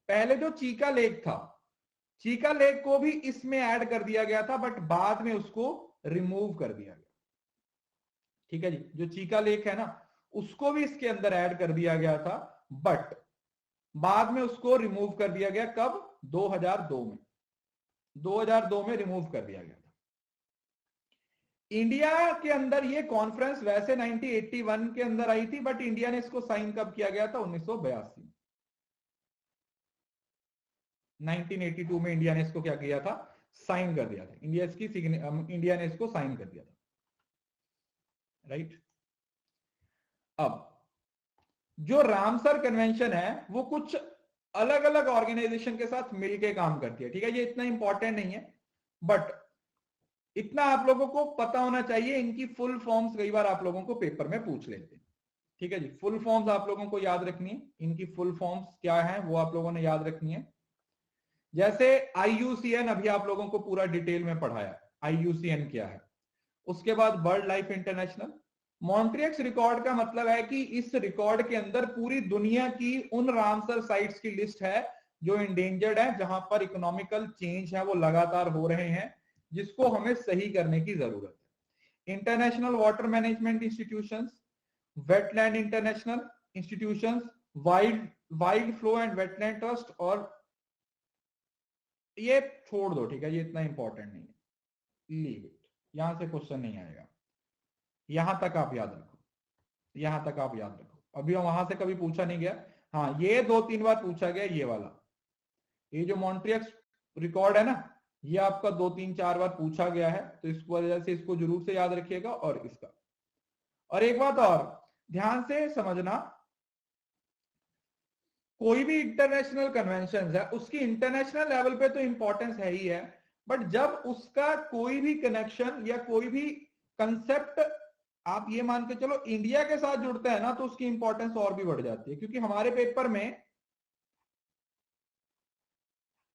पहले जो चीका लेक था, चीका लेक को भी इसमें ऐड कर दिया गया था, बट बाद में उसको रिमूव कर दिया गया। ठीक है जी। जो चीका लेक है ना, उसको भी इसके अंदर ऐड कर दिया गया था, बट बाद में उसको रिमूव कर दिया गया। कब? 2002 में। 2002 में रिमूव कर दिया गया था। इंडिया के अंदर ये कॉन्फ्रेंस वैसे 1981 के अंदर आई थी, बट इंडिया ने इसको साइन कब किया गया था? 1982 में। 1982 में इंडिया ने इसको क्या किया था? साइन कर दिया था। इंडिया ने इसको साइन कर दिया था, राइट। अब जो रामसर कन्वेंशन है वो कुछ अलग अलग ऑर्गेनाइजेशन के साथ मिलके काम करती है, ठीक है। ये इतना इंपॉर्टेंट नहीं है, बट इतना आप लोगों को पता होना चाहिए। इनकी फुल फॉर्म्स कई बार आप लोगों को पेपर में पूछ लेते हैं, ठीक है जी। फुल फॉर्म्स आप लोगों को याद रखनी है। इनकी फुल फॉर्म्स क्या है वो आप लोगों ने याद रखनी है। जैसे IUCN अभी आप लोगों को पूरा डिटेल में पढ़ाया, IUCN क्या है। उसके बाद bird life international. Montreux record का मतलब है कि इस रिकॉर्ड के अंदर पूरी दुनिया की उन रामसर साइट्स की लिस्ट है जो इंडेंजर्ड है, जहां पर इकोनॉमिकल चेंज है वो लगातार हो रहे हैं, जिसको हमें सही करने की जरूरत है। International water management institutions, wetland international institutions, wild flow and wetland trust, और ये छोड़ दो, ठीक है, ये इतना इंपॉर्टेंट नहीं है, लीव इट। यहां से क्वेश्चन नहीं आएगा, यहां तक आप याद रखो, यहां तक आप याद रखो। अभी वहां से कभी पूछा नहीं गया। हाँ, ये 2-3 बार पूछा गया, ये वाला, ये जो मॉन्ट्रियक्स रिकॉर्ड है ना, ये आपका 2-3-4 बार पूछा गया है, तो इस वजह से इसको जरूर से याद रखिएगा। और इसका, और एक बात और ध्यान से समझना, कोई भी इंटरनेशनल कन्वेंशन है उसकी इंटरनेशनल लेवल पे तो इंपॉर्टेंस है ही है, बट जब उसका कोई भी कनेक्शन या कोई भी कंसेप्ट आप ये मान के चलो इंडिया के साथ जुड़ता है ना, तो उसकी इंपॉर्टेंस और भी बढ़ जाती है। क्योंकि हमारे पेपर में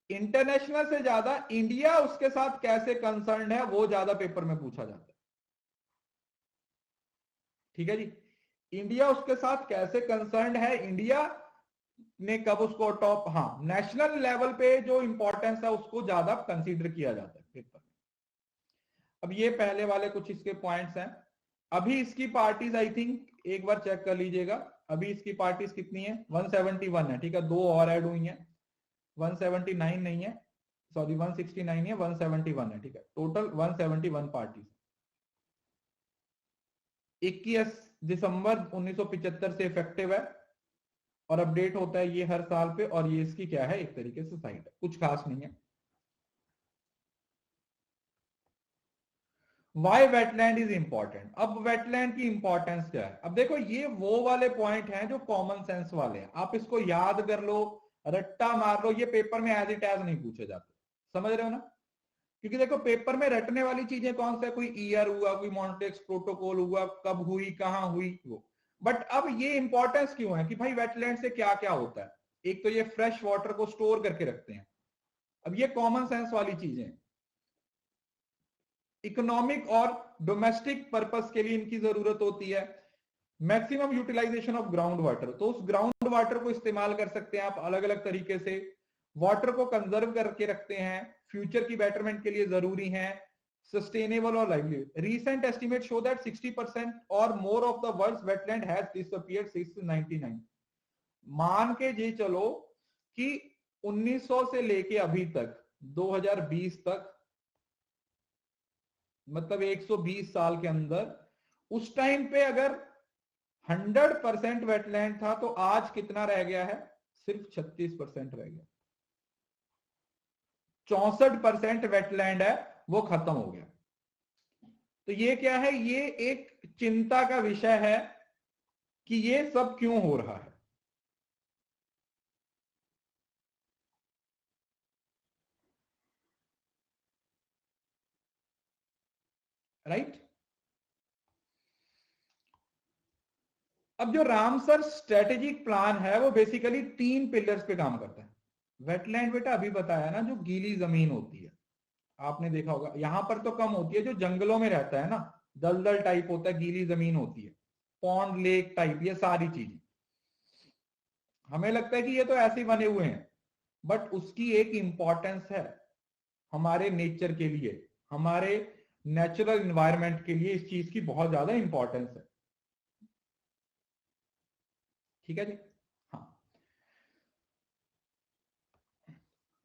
इंटरनेशनल से ज्यादा इंडिया उसके साथ कैसे कंसर्न है वो ज्यादा पेपर में पूछा जाता है, ठीक है जी। इंडिया उसके साथ कैसे कंसर्न है, इंडिया ने कब उसको टॉप, हाँ, नेशनल लेवल पे जो इंपॉर्टेंस है उसको ज्यादा कंसीडर किया जाता है पेपर में। अब ये पहले वाले कुछ इसके पॉइंट्स हैं। अभी इसकी पार्टीज आई थिंक एक बार चेक कर लीजिएगा, अभी इसकी पार्टीज कितनी है? 171 है, ठीक है। 2 और ऐड हुई हैं, 179 नहीं है, सॉरी 169 है, 171 है, ठीक है। Total 171 parties. 21 दिसंबर 1975 से इफेक्टिव है और अपडेट होता है ये हर साल पे। और ये इसकी क्या है, एक तरीके से साइट है, कुछ खास नहीं है। Why wetland is important. अब वेटलैंड की इंपॉर्टेंस क्या है? अब देखो, ये वो वाले पॉइंट हैं जो कॉमन सेंस वाले हैं, आप इसको याद कर लो, रट्टा मार लो, ये पेपर में एज इट एज नहीं पूछे जाते, समझ रहे हो ना। क्योंकि देखो, पेपर में रटने वाली चीजें कौन सा है? कोई ईयर हुआ, कोई मॉन्ट्रियक्स प्रोटोकॉल हुआ, कब हुई, कहां हुई, वो। बट अब ये इंपॉर्टेंस क्यों है कि भाई वेटलैंड से क्या क्या होता है? एक तो ये फ्रेश वाटर को स्टोर करके रखते हैं, अब ये कॉमन सेंस वाली चीजें। इकोनॉमिक और डोमेस्टिक पर्पस के लिए इनकी जरूरत होती है। Maximum utilization of ground water, तो उस ग्राउंड वाटर को इस्तेमाल कर सकते हैं आप अलग अलग तरीके से। वाटर को कंजर्व करके रखते हैं, फ्यूचर की बेटरमेंट के लिए जरूरी है, सस्टेनेबल और livelihood. Recent estimate show that 60% और more of the world's wetland has disappeared since 1999। मान के जी चलो कि 1900 से लेके अभी तक 2020 तक, मतलब 120 साल के अंदर, उस टाइम पे अगर 100% वेटलैंड था, तो आज कितना रह गया है? सिर्फ 36% रह गया। 64% वेटलैंड है वो खत्म हो गया। तो ये क्या है? ये एक चिंता का विषय है कि ये सब क्यों हो रहा है, राइट। अब जो रामसर स्ट्रेटेजिक प्लान है वो बेसिकली 3 पिलर्स पे काम करता है। वेटलैंड बेटा अभी बताया ना, जो गीली जमीन होती है, आपने देखा होगा, यहां पर तो कम होती है, जो जंगलों में रहता है ना, दलदल टाइप होता है, गीली जमीन होती है, पॉन्ड लेक टाइप, ये सारी चीजें। हमें लगता है कि ये तो ऐसे ही बने हुए हैं, बट उसकी एक इंपॉर्टेंस है हमारे नेचर के लिए, हमारे नेचुरल एनवायरनमेंट के लिए, इस चीज की बहुत ज्यादा इंपॉर्टेंस है, ठीक है जी। हाँ,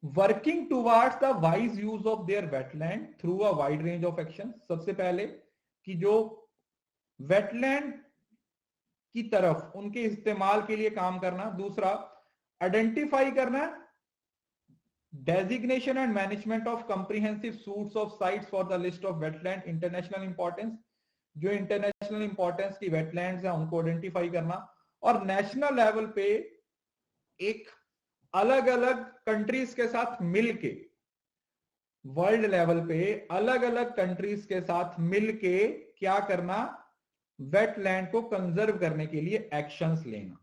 working towards the wise use of their wetland through a wide range of action. सबसे पहले कि जो वेटलैंड की तरफ उनके इस्तेमाल के लिए काम करना। दूसरा, आइडेंटिफाई करना, designation and management of comprehensive suits of sites for the list of wetland international importance, जो इंटरनेशनल इंपॉर्टेंस की वेटलैंड्स हैं उनको आइडेंटिफाई करना। और नेशनल लेवल पे एक अलग अलग कंट्रीज के साथ मिलके, वर्ल्ड लेवल पे अलग अलग कंट्रीज के साथ मिलके क्या करना, वेटलैंड को कंजर्व करने के लिए एक्शंस लेना।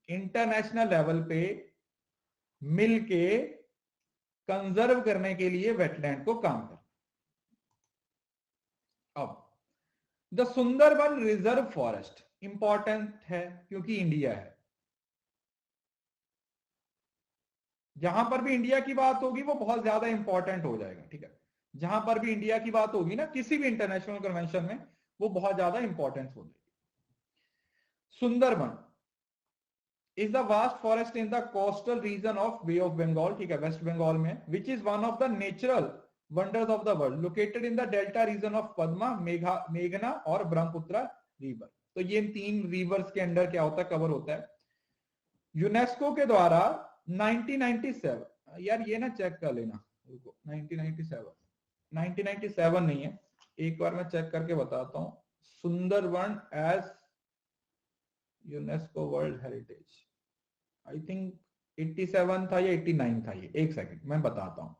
इंटरनेशनल लेवल पे मिलके कंजर्व करने के लिए वेटलैंड को काम करना। अब the Sundarban reserve forest important है क्योंकि इंडिया है। जहां पर भी इंडिया की बात होगी वो बहुत ज्यादा इंपॉर्टेंट हो जाएगा, ठीक है। जहां पर भी इंडिया की बात होगी ना किसी भी इंटरनेशनल कन्वेंशन में, वो बहुत ज्यादा इंपॉर्टेंस हो जाएगी। Sundarban is the vast forest in the coastal region of bay of Bengal, ठीक है, वेस्ट बंगाल में, which is one of the natural wonders of the world, located in the delta region of Padma, मेघना और ब्रह्मपुत्र रिवर। तो ये 3 रिवर्स के अंडर क्या होता है, कवर होता है। यूनेस्को के द्वारा 1997, यार ये ना चेक कर लेना, 1997 नहीं है, एक बार मैं चेक करके बताता हूं। Sundarban as UNESCO world heritage, I think 87 था या 89 था ये, एक सेकंड मैं बताता हूं।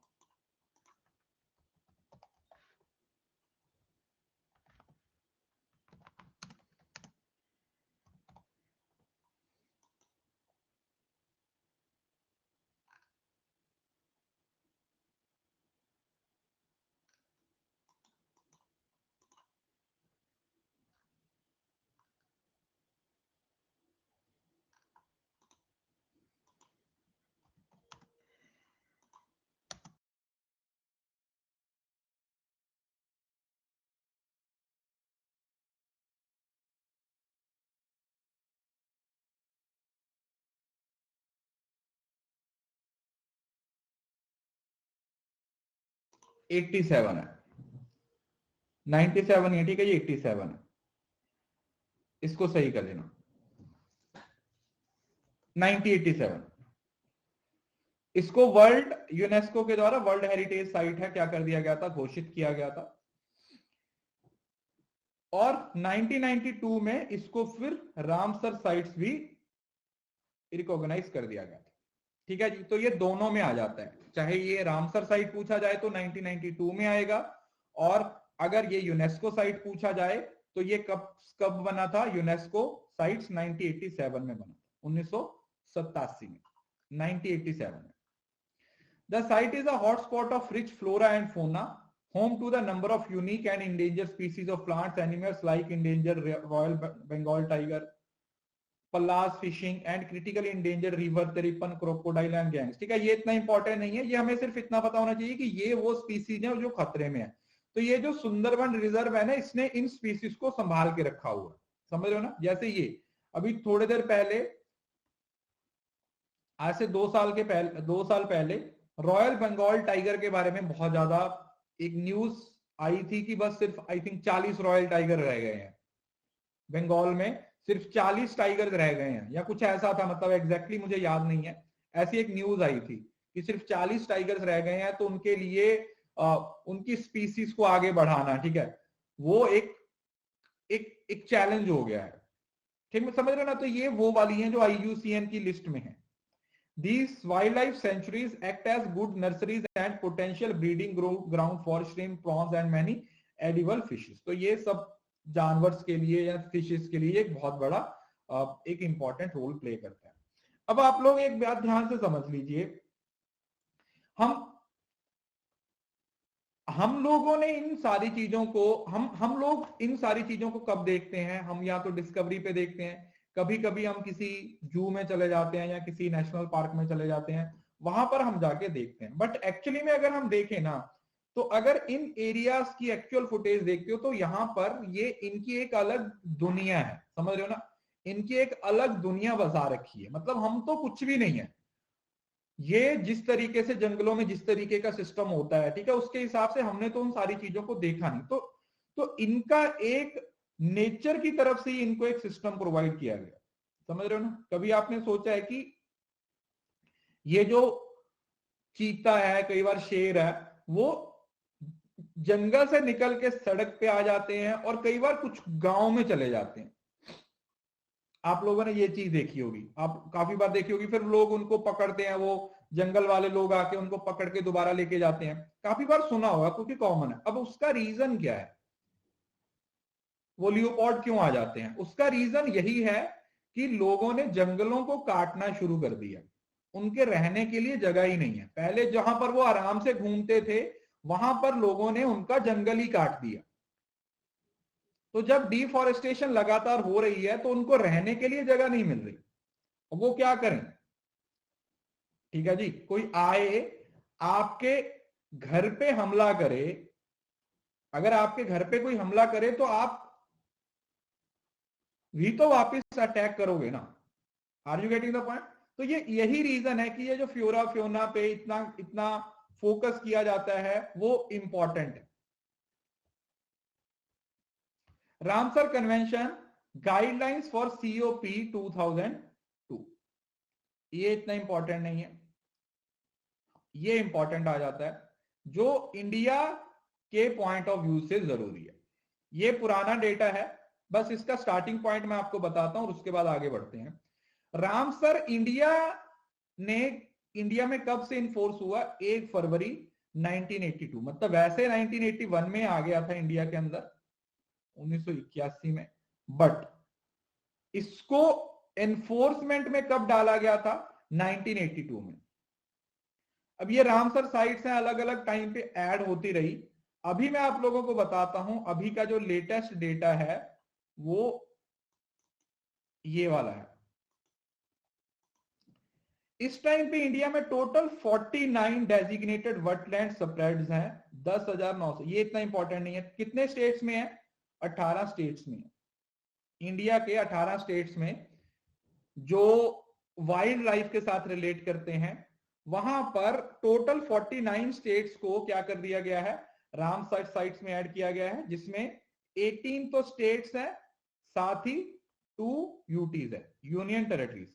एट्टी 87 है, 97 है, ठीक है, ये 87 है, इसको सही कर लेना। 1987 इसको वर्ल्ड यूनेस्को के द्वारा वर्ल्ड हेरिटेज साइट है, क्या कर दिया गया था, घोषित किया गया था। और 1992 में इसको फिर रामसर साइट्स भी रिकॉग्नाइज कर दिया गया था, ठीक है जी। तो ये दोनों में आ जाता है, चाहे ये रामसर साइट पूछा जाए तो 1992 में आएगा, और अगर ये यूनेस्को साइट पूछा जाए तो ये कब कब बना था, यूनेस्को साइट्स 1987 में बना, 1987 में, 1987 में। The site is a hotspot of rich flora and fauna, home to the number of unique and endangered species of plants, animals like endangered Royal Bengal tiger, Pallas fishing and critically endangered river terrapin crocodile and gangs, ठीक है। ये इतना important नहीं है, ये हमें सिर्फ इतना पता होना चाहिए कि ये वो स्पीसीज है जो खतरे में है। तो ये जो सुंदरबन रिजर्व है ना, इसने इन स्पीसीज को संभाल के रखा हुआ है, समझ रहे हो ना। जैसे ये अभी थोड़ी देर पहले, आज से 2 साल पहले रॉयल बंगाल टाइगर के बारे में बहुत ज्यादा एक न्यूज आई थी कि बस सिर्फ आई थिंक 40 रॉयल टाइगर रह गए हैं बंगाल में, सिर्फ 40 टाइगर रह गए हैं या कुछ ऐसा था, मतलब एग्जैक्टली मुझे याद नहीं है। ऐसी एक न्यूज आई थी कि सिर्फ 40 टाइगर्स रह गए हैं, तो उनके लिए उनकी स्पीसीज को आगे बढ़ाना, ठीक है, वो एक चैलेंज हो गया है, ठीक है, समझ रहे ना। तो ये वो वाली हैं जो IUCN की लिस्ट में है। These wildlife sanctuaries act as good nurseries and potential breeding ground for shrimp, prawns and many edible fishes। तो ये सब जानवर्स के लिए या फिशेस के लिए एक बहुत बड़ा एक इंपॉर्टेंट रोल प्ले करता है। अब आप लोग एक बात ध्यान से समझ लीजिए, हम लोगों ने इन सारी चीजों को हम लोग इन सारी चीजों को कब देखते हैं, हम या तो डिस्कवरी पे देखते हैं, कभी कभी हम किसी जू में चले जाते हैं या किसी नेशनल पार्क में चले जाते हैं, वहां पर हम जाके देखते हैं। बट एक्चुअली में अगर हम देखें ना, तो अगर इन एरियाज की एक्चुअल फुटेज देखते हो तो यहाँ पर ये इनकी एक अलग दुनिया है, समझ रहे हो ना, इनकी एक अलग दुनिया बसा रखी है। मतलब हम तो कुछ भी नहीं है, ये जिस तरीके से जंगलों में जिस तरीके का सिस्टम होता है, ठीक है, उसके हिसाब से हमने तो उन सारी चीजों को देखा नहीं। तो तो इनका एक नेचर की तरफ से ही इनको एक सिस्टम प्रोवाइड किया गया। समझ रहे हो ना? कभी आपने सोचा है कि ये जो चीता है, कई बार शेर है, वो जंगल से निकल के सड़क पे आ जाते हैं और कई बार कुछ गांव में चले जाते हैं। आप लोगों ने ये चीज देखी होगी, आप काफी बार देखी होगी। फिर लोग उनको पकड़ते हैं, वो जंगल वाले लोग आके उनको पकड़ के दोबारा लेके जाते हैं। काफी बार सुना होगा क्योंकि कॉमन है। अब उसका रीजन क्या है, वो लियोपार्ड क्यों आ जाते हैं? उसका रीजन यही है कि लोगों ने जंगलों को काटना शुरू कर दिया। उनके रहने के लिए जगह ही नहीं है। पहले जहां पर वो आराम से घूमते थे, वहां पर लोगों ने उनका जंगल ही काट दिया। तो जब डिफॉरेस्टेशन लगातार हो रही है तो उनको रहने के लिए जगह नहीं मिल रही। अब वो क्या करें? ठीक है जी, कोई आए आपके घर पे हमला करे, अगर आपके घर पे कोई हमला करे तो आप भी तो वापस अटैक करोगे ना। Are you getting the point? तो ये यही रीजन है कि ये जो फ्योरा फ्योना पे इतना इतना फोकस किया जाता है, वो इंपॉर्टेंट है। Ramsar convention guidelines for COP 2002, ये इतना इंपॉर्टेंट नहीं है, ये इंपॉर्टेंट आ जाता है जो इंडिया के पॉइंट ऑफ व्यू से जरूरी है। ये पुराना डेटा है, बस इसका स्टार्टिंग पॉइंट मैं आपको बताता हूं और उसके बाद आगे बढ़ते हैं। रामसर ने इंडिया में कब से इन्फोर्स हुआ? 1 फरवरी 1982। मतलब वैसे 1981 में आ गया था इंडिया के अंदर, 1981 में, बट इसको एनफोर्समेंट में कब डाला गया था? 1982 में। अब ये रामसर साइट्स हैं, अलग अलग टाइम पे ऐड होती रही। अभी मैं आप लोगों को बताता हूं, अभी का जो लेटेस्ट डेटा है वो ये वाला है। इस टाइम पे इंडिया में टोटल 49 डेजिग्नेटेड वेटलैंड स्प्रेड्स हैं, 10,900। ये इतना इंपॉर्टेंट नहीं है। कितने स्टेट्स में है? 18 स्टेट्स में। इंडिया के 18 स्टेट्स में जो वाइल्ड लाइफ के साथ रिलेट करते हैं, वहां पर टोटल 49 स्टेट्स को क्या कर दिया गया है? रामसर साइट्स में ऐड किया गया है, जिसमें 18 तो स्टेट्स है, साथ ही 2 यूटीज है, union territories.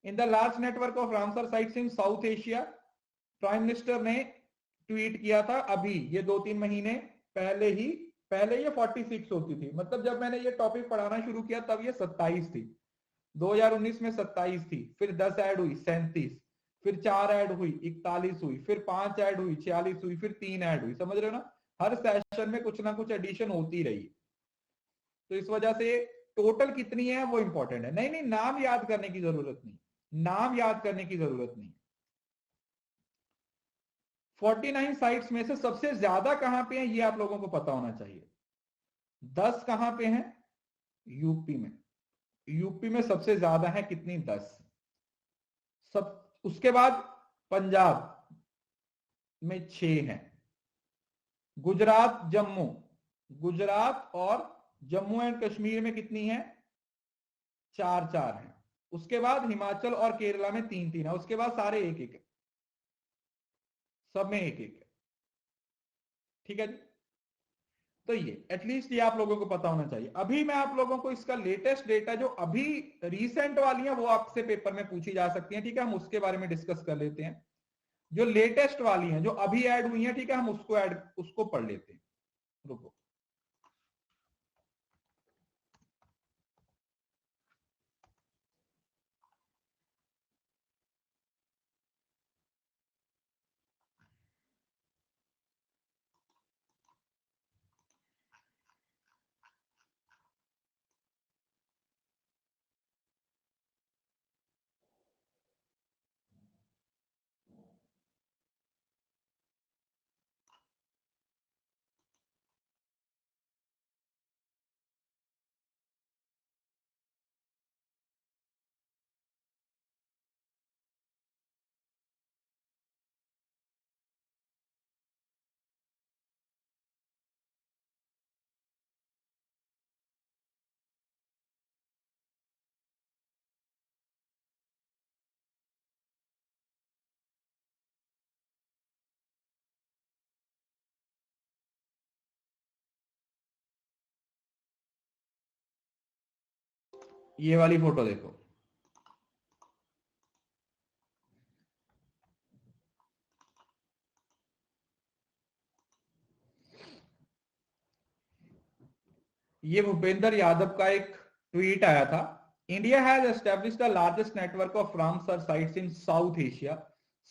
In the large network of Ramsar sites in South Asia, prime minister ने ट्वीट किया था अभी, ये 2-3 महीने पहले ही। पहले ये 46 होती थी, मतलब जब मैंने ये टॉपिक पढ़ाना शुरू किया तब ये 27 थी। 2019 में 27 थी, फिर 10 ऐड हुई 37, फिर 4 ऐड हुई 41 हुई, फिर 5 ऐड हुई 46 हुई, फिर 3 ऐड हुई। समझ रहे हो ना? हर सेशन में कुछ ना कुछ एडिशन होती रही। तो इस वजह से टोटल कितनी है वो इंपॉर्टेंट है। नहीं नहीं, नाम याद करने की जरूरत नहीं, नाम याद करने की जरूरत नहीं। 49 साइट्स में से सबसे ज्यादा कहां पे है ये आप लोगों को पता होना चाहिए। 10 कहां पे हैं? यूपी में। यूपी में सबसे ज्यादा है, कितनी? 10। सब उसके बाद पंजाब में 6 हैं। गुजरात, जम्मू, गुजरात और जम्मू एंड कश्मीर में कितनी है? 4-4 हैं। उसके बाद हिमाचल और केरला में 3-3 है। उसके बाद सारे 1-1 है, सब में 1-1 है। ठीक है जी? तो ये एटलीस्ट ये आप लोगों को पता होना चाहिए। अभी मैं आप लोगों को इसका लेटेस्ट डेटा जो अभी रीसेंट वाली है वो आपसे पेपर में पूछी जा सकती है। ठीक है, हम उसके बारे में डिस्कस कर लेते हैं। जो लेटेस्ट वाली हैं, जो अभी ऐड हुई हैं, ठीक है, हम उसको पढ़ लेते हैं। रुको। ये वाली फोटो देखो, ये भूपेंद्र यादव का एक ट्वीट आया था। India has established the largest network of Ramsar sites in South Asia.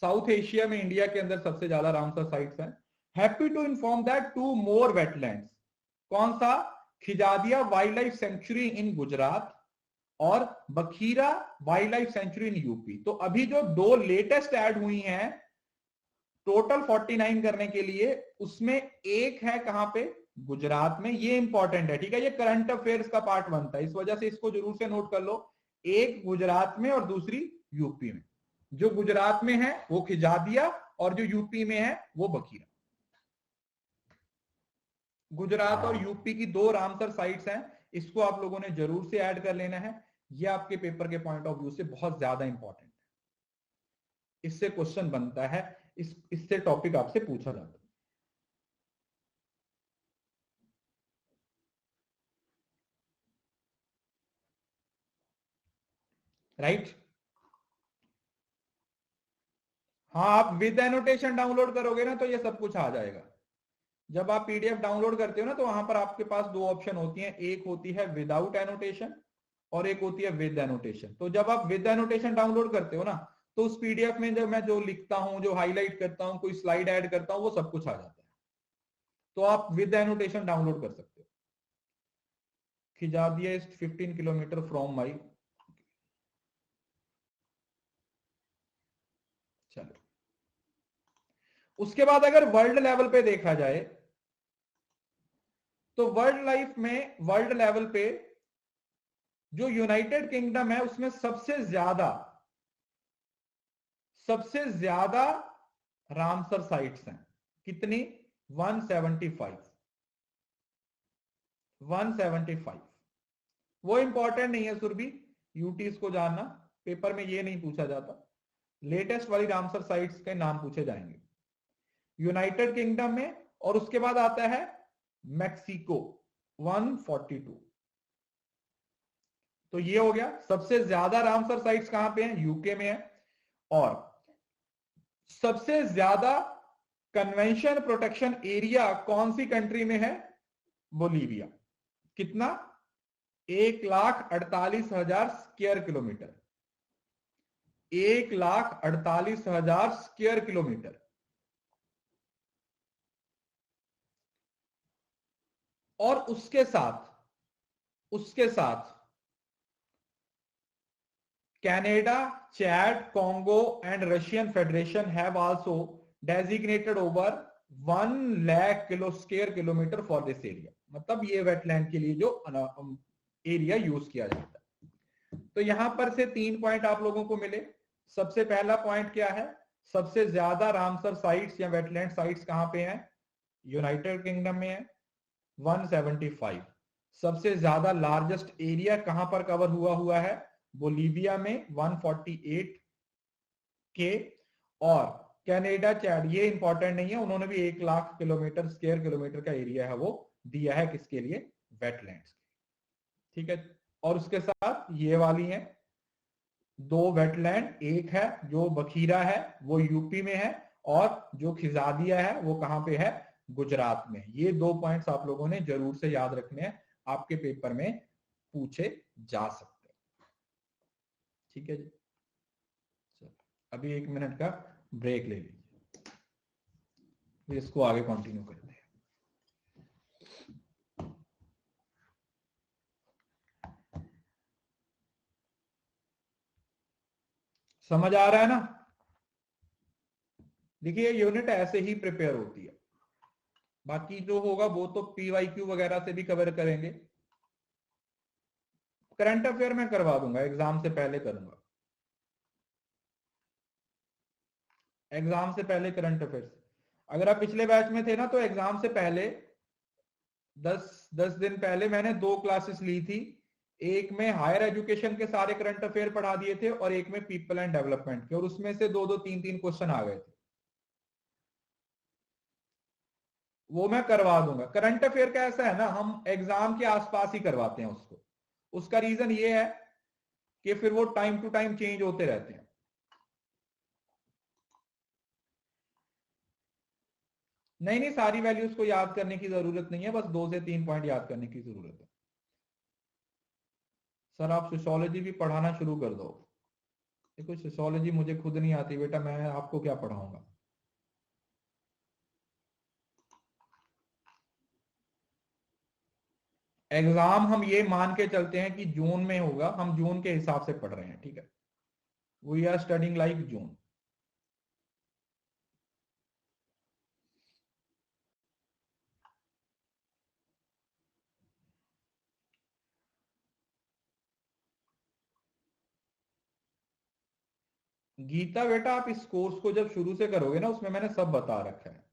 South Asia में इंडिया के अंदर सबसे ज्यादा रामसर साइट्स हैं। Happy to inform that 2 more wetlands, कौन सा, Khijadia wildlife sanctuary in Gujarat और Bakhira wildlife sanctuary in UP. तो अभी जो 2 लेटेस्ट ऐड हुई हैं टोटल 49 करने के लिए, उसमें एक है कहां पे, गुजरात में। ये इंपॉर्टेंट है, ठीक है, ये करंट अफेयर्स का पार्ट बनता है, इस वजह से इसको जरूर से नोट कर लो। एक गुजरात में और दूसरी यूपी में। जो गुजरात में है वो खिजादिया और जो यूपी में है वो बखीरा। गुजरात और यूपी की 2 रामसर साइट्स हैं, इसको आप लोगों ने जरूर से ऐड कर लेना है। ये आपके पेपर के पॉइंट ऑफ व्यू से बहुत ज्यादा इंपॉर्टेंट है, इससे क्वेश्चन बनता है, इससे टॉपिक आपसे पूछा जाता है। राइट। हाँ, आप विद एनोटेशन डाउनलोड करोगे ना तो ये सब कुछ आ जाएगा। जब आप पीडीएफ डाउनलोड करते हो ना तो वहां पर आपके पास 2 ऑप्शन होती हैं, एक होती है विदाउट एनोटेशन और एक होती है विद एनोटेशन। तो जब आप विद एनोटेशन डाउनलोड करते हो ना तो उस पीडीएफ में जब मैं जो लिखता हूं, जो हाईलाइट करता हूं, कोई स्लाइड ऐड करता हूं, वो सब कुछ आ जाता है। तो आप विद एनोटेशन डाउनलोड कर सकते हो। Khijadiya is 15 kilometre from my. चलो, उसके बाद अगर वर्ल्ड लेवल पे देखा जाए तो वर्ल्ड लेवल पे जो यूनाइटेड किंगडम है उसमें सबसे ज्यादा रामसर साइट्स हैं। कितनी? 175। वो इंपॉर्टेंट नहीं है सुरभि, यूटीज को जानना, पेपर में ये नहीं पूछा जाता। लेटेस्ट वाली रामसर साइट्स के नाम पूछे जाएंगे यूनाइटेड किंगडम में। और उसके बाद आता है मैक्सिको 142। तो ये हो गया, सबसे ज्यादा रामसर साइट्स कहां पे हैं, यूके में है। और सबसे ज्यादा कन्वेंशन प्रोटेक्शन एरिया कौन सी कंट्री में है, बोलीविया। कितना? 1,48,000 स्क्वायर किलोमीटर। 1,48,000 square kilometre. और उसके साथ Canada, Chad, Congo and Russian federation have also designated over 1 lakh square kilometre for this area. मतलब ये वेटलैंड के लिए जो एरिया यूज किया जाता है। तो यहां पर से 3 पॉइंट आप लोगों को मिले। सबसे पहला पॉइंट क्या है, सबसे ज्यादा रामसर साइट्स या वेटलैंड साइट्स कहां पे हैं, यूनाइटेड किंगडम में है 175। सबसे ज्यादा लार्जेस्ट एरिया कहां पर कवर हुआ है, बोलीविया में 148 के। और कनाडा, चैड, ये इंपॉर्टेंट नहीं है, उन्होंने भी 1 लाख स्क्वायर किलोमीटर का एरिया है वो दिया है, किसके लिए, वेटलैंड्स। ठीक है। और उसके साथ ये वाली है 2 वेटलैंड, एक है जो बखीरा है वो यूपी में है, और जो खिजादिया है वो कहां पे है, गुजरात में। ये 2 पॉइंट्स आप लोगों ने जरूर से याद रखने हैं, आपके पेपर में पूछे जा सकते हैं। ठीक है जी, चलो अभी 1 मिनट का ब्रेक ले लीजिए, फिर इसको आगे कंटिन्यू करते हैं। समझ आ रहा है ना? देखिए यूनिट ऐसे ही प्रिपेयर होती है, बाकी जो होगा वो तो पीवाईक्यू वगैरह से भी कवर करेंगे। करंट अफेयर में करवा दूंगा, एग्जाम से पहले करूंगा, एग्जाम से पहले करंट अफेयर्स। अगर आप पिछले बैच में थे ना तो एग्जाम से पहले 10 दिन पहले मैंने 2 क्लासेस ली थी। एक में हायर एजुकेशन के सारे करंट अफेयर पढ़ा दिए थे और एक में पीपल एंड डेवलपमेंट के, और उसमें से 2-2 3-3 क्वेश्चन आ गए थे। वो मैं करवा दूंगा। करंट अफेयर का ऐसा है ना, हम एग्जाम के आसपास ही करवाते हैं उसको। उसका रीजन ये है कि फिर वो टाइम टू टाइम चेंज होते रहते हैं। नहीं नहीं, सारी वैल्यूज को याद करने की जरूरत नहीं है, बस 2 से 3 पॉइंट याद करने की जरूरत है। सर आप सोशियोलॉजी भी पढ़ाना शुरू कर दो। देखो सोशियोलॉजी मुझे खुद नहीं आती बेटा, मैं आपको क्या पढ़ाऊंगा। एग्जाम हम ये मान के चलते हैं कि जून में होगा, हम जून के हिसाब से पढ़ रहे हैं, ठीक है। We are studying like June. Geeta बेटा आप इस कोर्स को जब शुरू से करोगे ना, उसमें मैंने सब बता रखा है।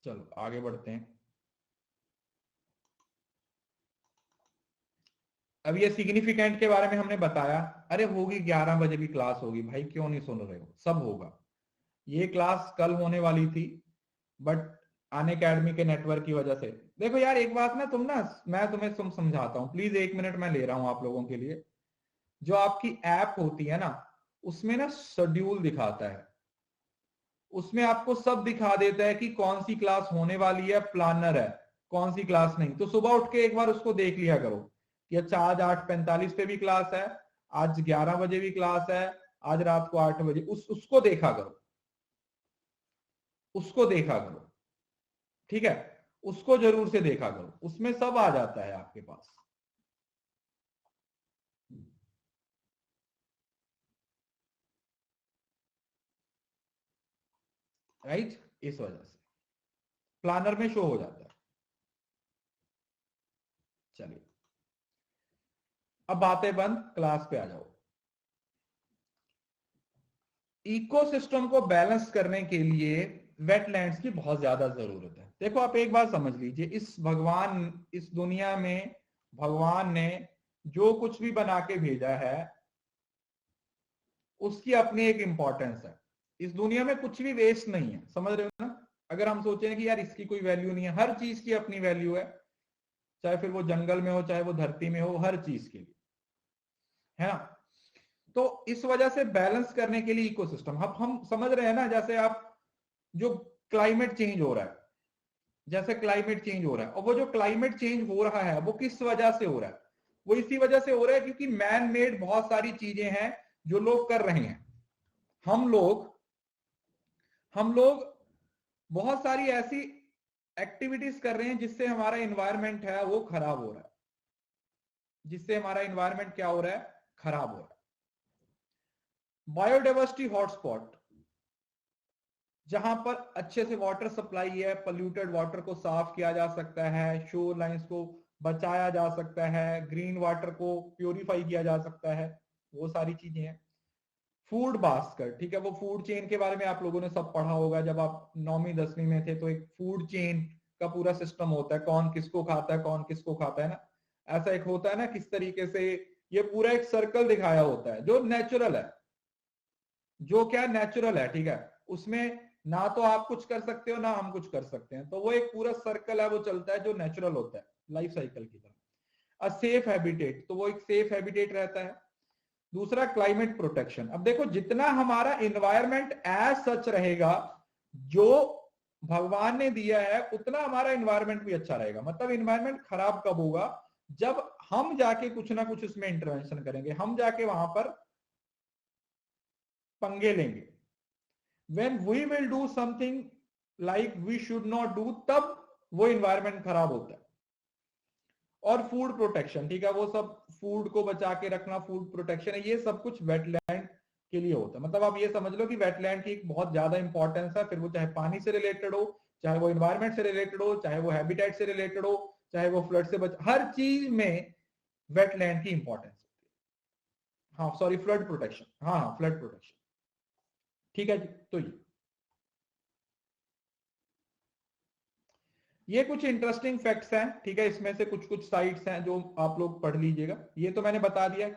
चलो आगे बढ़ते हैं। अब ये सिग्निफिकेंट के बारे में हमने बताया। अरे होगी 11 बजे भी क्लास होगी भाई, क्यों नहीं सुन रहे हो, सब होगा। ये क्लास कल होने वाली थी, बट अन अकेडमी के नेटवर्क की वजह से। देखो यार एक बात ना, तुम ना, मैं तुम्हें समझाता हूँ, प्लीज 1 मिनट मैं ले रहा हूं आप लोगों के लिए। जो आपकी ऐप होती है ना, उसमें ना शेड्यूल दिखाता है, उसमें आपको सब दिखा देता है कि कौन सी क्लास होने वाली है, प्लानर है, कौन सी क्लास नहीं। तो सुबह उठ के एक बार उसको देख लिया करो कि अच्छा आज 8:45 पे भी क्लास है, आज 11 बजे भी क्लास है, आज रात को 8 बजे, उसको देखा करो, उसको देखा करो, ठीक है। उसको जरूर से देखा करो, उसमें सब आ जाता है आपके पास। राइट, इस वजह से प्लानर में शो हो जाता है। चलिए अब बातें बंद, क्लास पे आ जाओ। इकोसिस्टम को बैलेंस करने के लिए वेटलैंड्स की बहुत ज्यादा जरूरत है। देखो आप एक बात समझ लीजिए, इस दुनिया में भगवान ने जो कुछ भी बना के भेजा है, उसकी अपनी एक इंपॉर्टेंस है। इस दुनिया में कुछ भी वेस्ट नहीं है, समझ रहे हो ना। अगर हम सोचें कि यार इसकी कोई वैल्यू नहीं है, हर चीज की अपनी वैल्यू है, चाहे फिर वो जंगल में हो, चाहे वो धरती में हो, हर चीज के लिए, है ना। तो इस वजह से बैलेंस करने के लिए इकोसिस्टम, अब हम समझ रहे हैं ना, जैसे आप जो क्लाइमेट चेंज हो रहा है, जैसे क्लाइमेट चेंज हो रहा है, और वो जो क्लाइमेट चेंज हो रहा है वो किस वजह से हो रहा है, वो इसी वजह से हो रहा है क्योंकि मैन मेड बहुत सारी चीजें हैं जो लोग कर रहे हैं। हम लोग हम लोग बहुत सारी ऐसी एक्टिविटीज कर रहे हैं जिससे हमारा एनवायरमेंट है वो खराब हो रहा है, जिससे हमारा एनवायरमेंट क्या हो रहा है, खराब हो रहा है। बायोडाइवर्सिटी हॉटस्पॉट, जहां पर अच्छे से वाटर सप्लाई है, पोल्यूटेड वाटर को साफ किया जा सकता है, शोर लाइंस को बचाया जा सकता है, ग्रीन वाटर को प्योरीफाई किया जा सकता है, वो सारी चीजें हैं। फूड बास्केट, ठीक है, वो फूड चेन के बारे में आप लोगों ने सब पढ़ा होगा, जब आप 9वीं 10वीं में थे तो एक फूड चेन का पूरा सिस्टम होता है, कौन किसको खाता है, कौन किसको खाता है ना, ऐसा एक होता है ना, किस तरीके से ये पूरा एक सर्कल दिखाया होता है जो नेचुरल है, जो क्या नेचुरल है, ठीक है। उसमें ना तो आप कुछ कर सकते हो ना हम कुछ कर सकते हैं, तो वो एक पूरा सर्कल है, वो चलता है जो नेचुरल होता है, लाइफ साइकिल की तरह। अ सेफ हैबिटेट, तो वो एक सेफ हैबिटेट रहता है। दूसरा क्लाइमेट प्रोटेक्शन, अब देखो जितना हमारा इन्वायरमेंट एज सच रहेगा, जो भगवान ने दिया है, उतना हमारा इन्वायरमेंट भी अच्छा रहेगा। मतलब इन्वायरमेंट खराब कब होगा, जब हम जाके कुछ ना कुछ उसमें इंटरवेंशन करेंगे, हम जाके वहां पर पंगे लेंगे। when we will do something like we should not do, तब वो इन्वायरमेंट खराब होता है। और फूड प्रोटेक्शन, ठीक है, वो सब फूड को बचा के रखना, फूड प्रोटेक्शन है, ये सब कुछ वेटलैंड के लिए होता है। मतलब आप ये समझ लो कि वेटलैंड की एक बहुत ज्यादा इंपॉर्टेंस है, फिर वो चाहे पानी से रिलेटेड हो, चाहे वो इन्वायरमेंट से रिलेटेड हो, चाहे वो हैबिटेट से रिलेटेड हो, चाहे वो फ्लड से हर चीज में वेटलैंड की इंपॉर्टेंस होती है। हाँ सॉरी, फ्लड प्रोटेक्शन, हाँ हाँ फ्लड प्रोटेक्शन, ठीक है जी। तो ये कुछ इंटरेस्टिंग फैक्ट्स हैं, ठीक है, इसमें से कुछ कुछ साइट्स हैं जो आप लोग पढ़ लीजिएगा, ये तो मैंने बता दिया।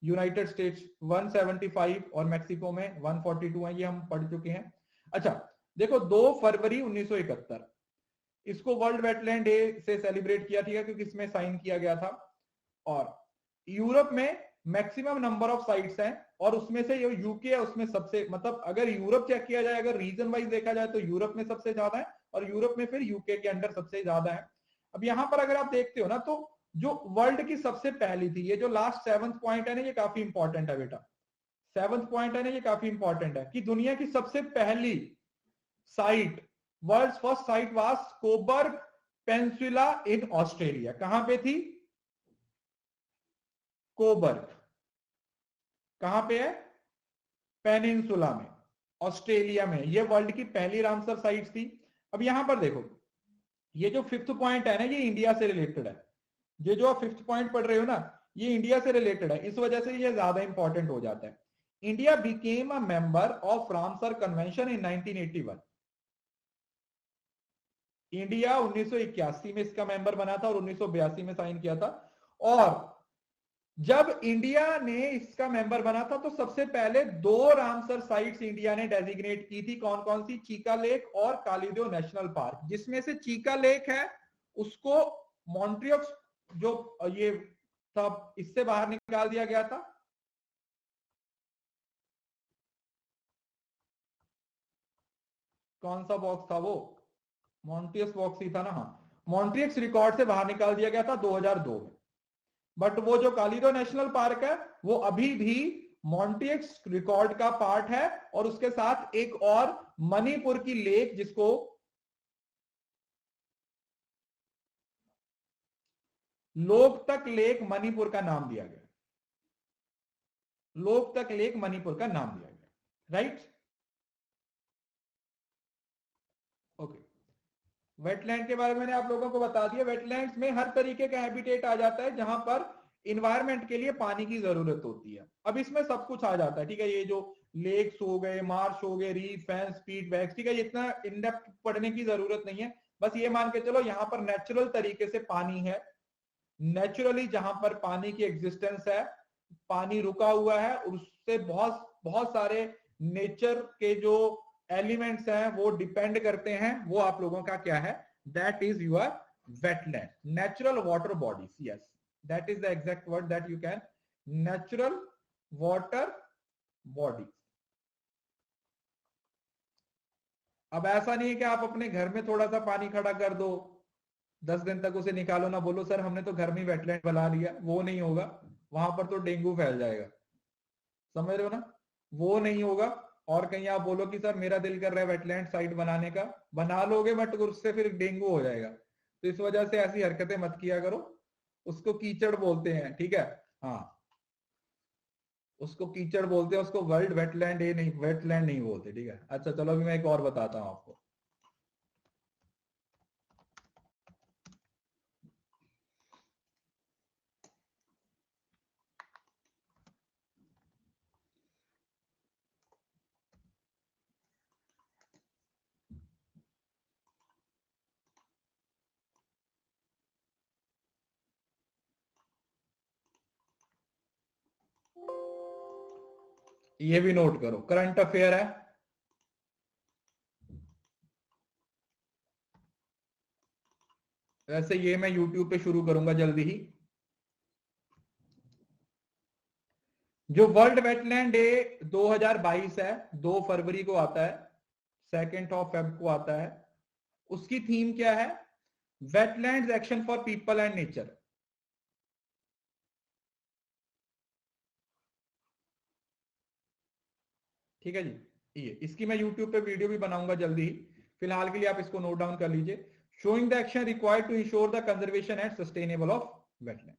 यूनाइटेड स्टेट्स 175 और मैक्सिको में 142 है, ये हम पढ़ चुके हैं। अच्छा देखो 2 फरवरी 1971 इसको वर्ल्ड वेटलैंड डे से सेलिब्रेट किया, ठीक है, क्योंकि इसमें साइन किया गया था। और यूरोप में मैक्सिमम नंबर ऑफ साइट्स हैं और उसमें से ये यूके है, उसमें सबसे, मतलब अगर यूरोप चेक किया जाए, अगर रीजन वाइज देखा जाए तो यूरोप में सबसे ज्यादा है और यूरोप में फिर यूके के अंडर सबसे ज्यादा है। अब यहां पर अगर आप देखते हो ना, तो जो वर्ल्ड की सबसे पहली थी, ये जो लास्ट 7th पॉइंट है ना, ये काफी इंपॉर्टेंट है बेटा। 7th पॉइंट है ना, ये काफी इंपॉर्टेंट है कि दुनिया की सबसे पहली site, world first site was Cobourg peninsula in Australia. कहां पे थी? कोबर्ग कहां पे है? पेनिनसुला में, ऑस्ट्रेलिया में। ये वर्ल्ड की पहली रामसर साइट थी। अब यहां पर देखो, ये जो 5th पॉइंट है ना, ये इंडिया से रिलेटेड है। ये जो आप 5th पॉइंट पढ़ रहे हो ना, ये इंडिया से रिलेटेड है, इस वजह से ये ज्यादा इंपॉर्टेंट हो जाता है। India became a member of Ramsar convention in 1981। India 1981 में इसका मेंबर बना था और 1982 में साइन किया था। और जब इंडिया ने इसका मेंबर बना था तो सबसे पहले 2 रामसर साइट्स इंडिया ने डेजिग्नेट की थी। कौन कौन सी? चीका लेक और कालीदेव नेशनल पार्क। जिसमें से चीका लेक है उसको मॉन्ट्रियक्स जो ये था इससे बाहर निकाल दिया गया था। कौन सा बॉक्स था वो? मॉन्ट्रियस बॉक्स ही था ना। हाँ, मॉन्ट्रियक्स रिकॉर्ड से बाहर निकाल दिया गया था 2002 में। बट वो जो कालीदो नेशनल पार्क है वो अभी भी मॉन्टियक्स रिकॉर्ड का पार्ट है। और उसके साथ एक और मणिपुर की लेक, जिसको लोकतक लेक मणिपुर का नाम दिया गया। लोकतक लेक मणिपुर का नाम दिया गया। Right, okay. वेटलैंड के बारे में मैंने आप लोगों को बता दिया। वेटलैंड्स में हर तरीके का हैबिटेट आ जाता है जहां पर इन्वायरमेंट के लिए पानी की जरूरत होती है। अब इसमें सब कुछ आ जाता है, ठीक है। ये जो लेक्स हो गए, मार्श हो गए, रीफ, फैंस, स्पीड बैग्स, ठीक है, इतना इन डेप्थ पढ़ने की जरूरत नहीं है। बस ये मान के चलो यहाँ पर नेचुरल तरीके से पानी है। नेचुरली जहां पर पानी की एग्जिस्टेंस है, पानी रुका हुआ है, और उससे बहुत बहुत सारे नेचर के जो एलिमेंट्स हैं वो डिपेंड करते हैं। वो आप लोगों का क्या है? That is your wetland, natural water bodies. Yes, that is the exact word that you can, natural water bodies. अब ऐसा नहीं है कि आप अपने घर में थोड़ा सा पानी खड़ा कर दो, 10 दिन तक उसे निकालो ना, बोलो सर हमने तो घर में वेटलैंड बना लिया। वो नहीं होगा, वहां पर तो डेंगू फैल जाएगा। समझ रहे हो ना? वो नहीं होगा। और कहीं आप बोलो कि सर मेरा दिल कर रहा है वेटलैंड साइट बनाने का, बना लोगे, बट उससे फिर डेंगू हो जाएगा। तो इस वजह से ऐसी हरकतें मत किया करो। उसको कीचड़ बोलते हैं, ठीक है। हाँ, उसको कीचड़ बोलते हैं, उसको वर्ल्ड वेटलैंड ये नहीं, वेटलैंड नहीं बोलते, ठीक है। अच्छा चलो अभी मैं एक और बताता हूं आपको। ये भी नोट करो, करंट अफेयर है। वैसे ये मैं यूट्यूब पे शुरू करूंगा जल्दी ही। जो वर्ल्ड वेटलैंड डे 2022 है, 2 फरवरी को आता है, 2 ऑफ फेब को आता है। उसकी थीम क्या है? Wetlands action for people and nature. ठीक है जी। ये इसकी मैं यूट्यूब पे वीडियो भी बनाऊंगा जल्दी ही। फिलहाल के लिए आप इसको नोट डाउन कर लीजिए। Showing the action required to ensure the conservation and sustainable of wetland.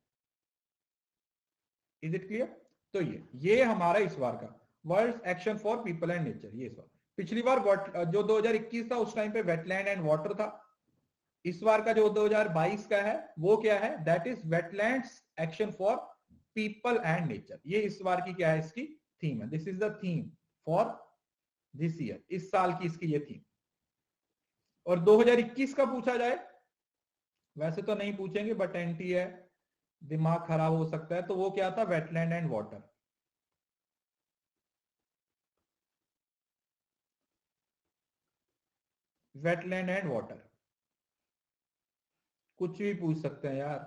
Is it clear? तो ये हमारा इस बार का world action for people and nature. ये इस बार, पिछली बार जो 2021 था उस टाइम पे वेटलैंड एंड वाटर था। इस बार का जो 2022 का है वो क्या है? That is wetlands action for people and nature. ये इस बार की क्या है? इसकी थीम है। This is the theme for this year. इस साल की इसकी ये थीम। और 2021 का पूछा जाए, वैसे तो नहीं पूछेंगे, बट एनटी है, दिमाग खराब हो सकता है। तो वो क्या था, wetland and water. Wetland and water, कुछ भी पूछ सकते हैं यार,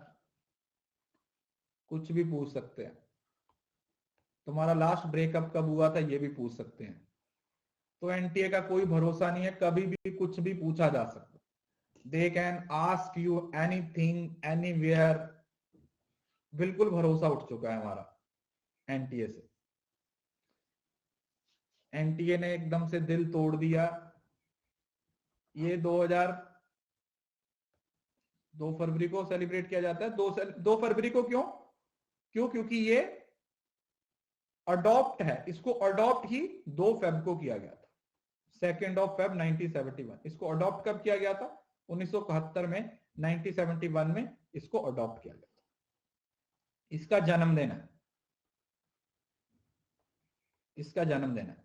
कुछ भी पूछ सकते हैं। तुम्हारा लास्ट ब्रेकअप कब हुआ था ये भी पूछ सकते हैं। तो एनटीए का कोई भरोसा नहीं है, कभी भी कुछ भी पूछा जा सकता है। They can ask you anything anywhere. बिल्कुल भरोसा उठ चुका है हमारा एनटीए से। एनटीए ने एकदम से दिल तोड़ दिया। ये 2 फरवरी को सेलिब्रेट किया जाता है। 2 फरवरी को क्यों? क्योंकि ये अडॉप्ट है। इसको अडॉप्ट ही 2 फेब को किया गया था, 2 फेब 1971। इसको अडॉप्ट कब किया गया था? 1971 में, 1971 में इसको अडॉप्ट किया गया था। इसका जन्मदिन है, इसका जन्मदिन है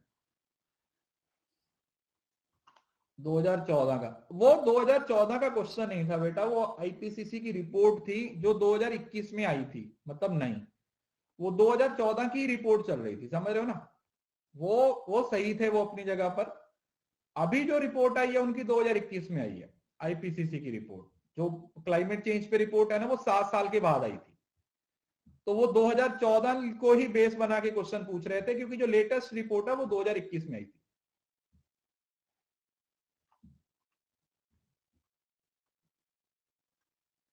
2014 का। वो 2014 का क्वेश्चन नहीं था बेटा, वो आईपीसीसी की रिपोर्ट थी जो 2021 में आई थी। मतलब नहीं, वो 2014 की रिपोर्ट चल रही थी, समझ रहे हो ना। वो सही थे वो अपनी जगह पर। अभी जो रिपोर्ट आई है उनकी 2021 में आई है, आईपीसीसी की रिपोर्ट। जो क्लाइमेट चेंज पे रिपोर्ट है ना, वो 7 साल के बाद आई थी। तो वो 2014 को ही बेस बना के क्वेश्चन पूछ रहे थे, क्योंकि जो लेटेस्ट रिपोर्ट है वो 2021 में आई थी।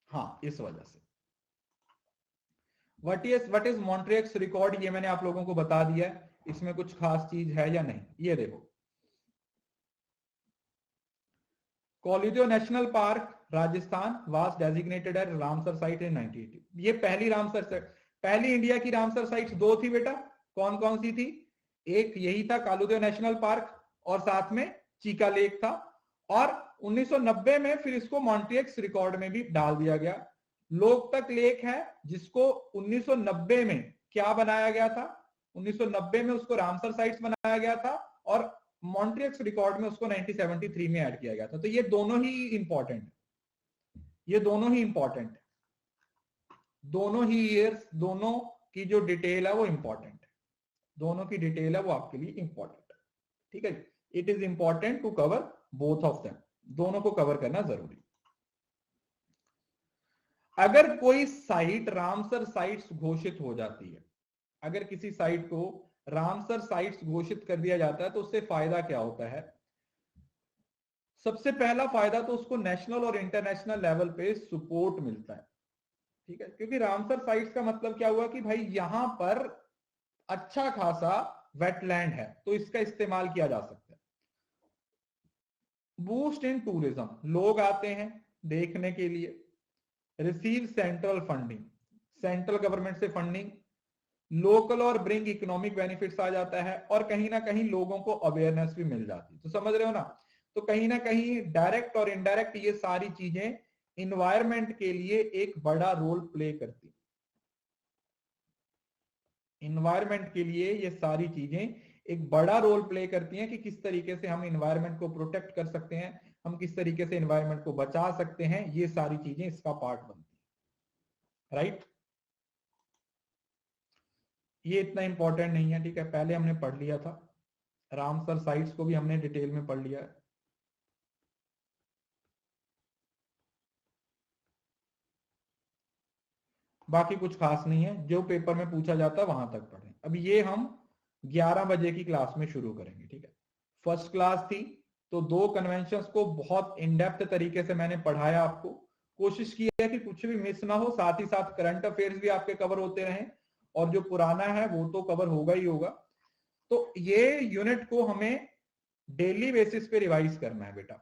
हाँ, इस वजह से। व्हाट इज मॉन्ट्रियक्स रिकॉर्ड, ये मैंने आप लोगों को बता दिया है। इसमें कुछ खास चीज है या नहीं, ये देखो। Keoladeo national park Rajasthan was designated as Ramsar site in 1980। ये पहली रामसर साइट, पहली इंडिया की रामसर साइट्स 2 थी बेटा। कौन कौन सी थी? एक यही था कालुदेव नेशनल पार्क, और साथ में चीका लेक था। और 1990 में फिर इसको मॉन्ट्रियक्स रिकॉर्ड में भी डाल दिया गया। लोकतक लेक है जिसको 1990 में क्या बनाया गया था? 1990 में उसको रामसर साइट्स बनाया गया था, और मॉन्ट्रियक्स रिकॉर्ड में उसको 1973 में ऐड किया गया था। तो ये दोनों ही इंपॉर्टेंट, ये दोनों ही इंपॉर्टेंट, दोनों ही ईयर्स, दोनों की जो डिटेल है वो इंपॉर्टेंट है। दोनों की डिटेल है वो आपके लिए इंपॉर्टेंट है, ठीक है। It is important to cover both of them, दोनों को कवर करना जरूरी। अगर कोई साइट रामसर साइट्स घोषित हो जाती है, अगर किसी साइट को रामसर साइट्स घोषित कर दिया जाता है, तो उससे फायदा क्या होता है? सबसे पहला फायदा तो उसको नेशनल और इंटरनेशनल लेवल पे सपोर्ट मिलता है, ठीक है। क्योंकि रामसर साइट्स का मतलब क्या हुआ कि भाई यहां पर अच्छा खासा वेटलैंड है, तो इसका इस्तेमाल किया जा सकता है। बूस्ट इन टूरिज्म, लोग आते हैं देखने के लिए। Receive central funding, central government से फंडिंग। लोकल और ब्रिंग इकोनॉमिक बेनिफिट्स आ जाता है, और कहीं ना कहीं लोगों को अवेयरनेस भी मिल जाती है। तो समझ रहे हो ना। तो कहीं ना कहीं डायरेक्ट और इनडायरेक्ट ये सारी चीजें इन्वायरमेंट के लिए एक बड़ा रोल प्ले करती है। इन्वायरमेंट के लिए ये सारी चीजें एक बड़ा रोल प्ले करती हैं कि किस तरीके से हम इन्वायरमेंट को प्रोटेक्ट कर सकते हैं, हम किस तरीके से इन्वायरमेंट को बचा सकते हैं। ये सारी चीजें इसका पार्ट बनती है, राइट। ये इतना इंपॉर्टेंट नहीं है, ठीक है, पहले हमने पढ़ लिया था। रामसर साइट्स को भी हमने डिटेल में पढ़ लिया है। बाकी कुछ खास नहीं है, जो पेपर में पूछा जाता है वहां तक पढ़ें। अब ये हम 11 बजे की क्लास में शुरू करेंगे, ठीक है। फर्स्ट क्लास थी, तो 2 कन्वेंशंस को बहुत इन डेप्थ तरीके से मैंने पढ़ाया आपको। कोशिश की है कि कुछ भी मिस ना हो, साथ ही साथ करंट अफेयर्स भी आपके कवर होते रहें, और जो पुराना है वो तो कवर होगा ही होगा। तो ये यूनिट को हमें डेली बेसिस पे रिवाइज करना है बेटा।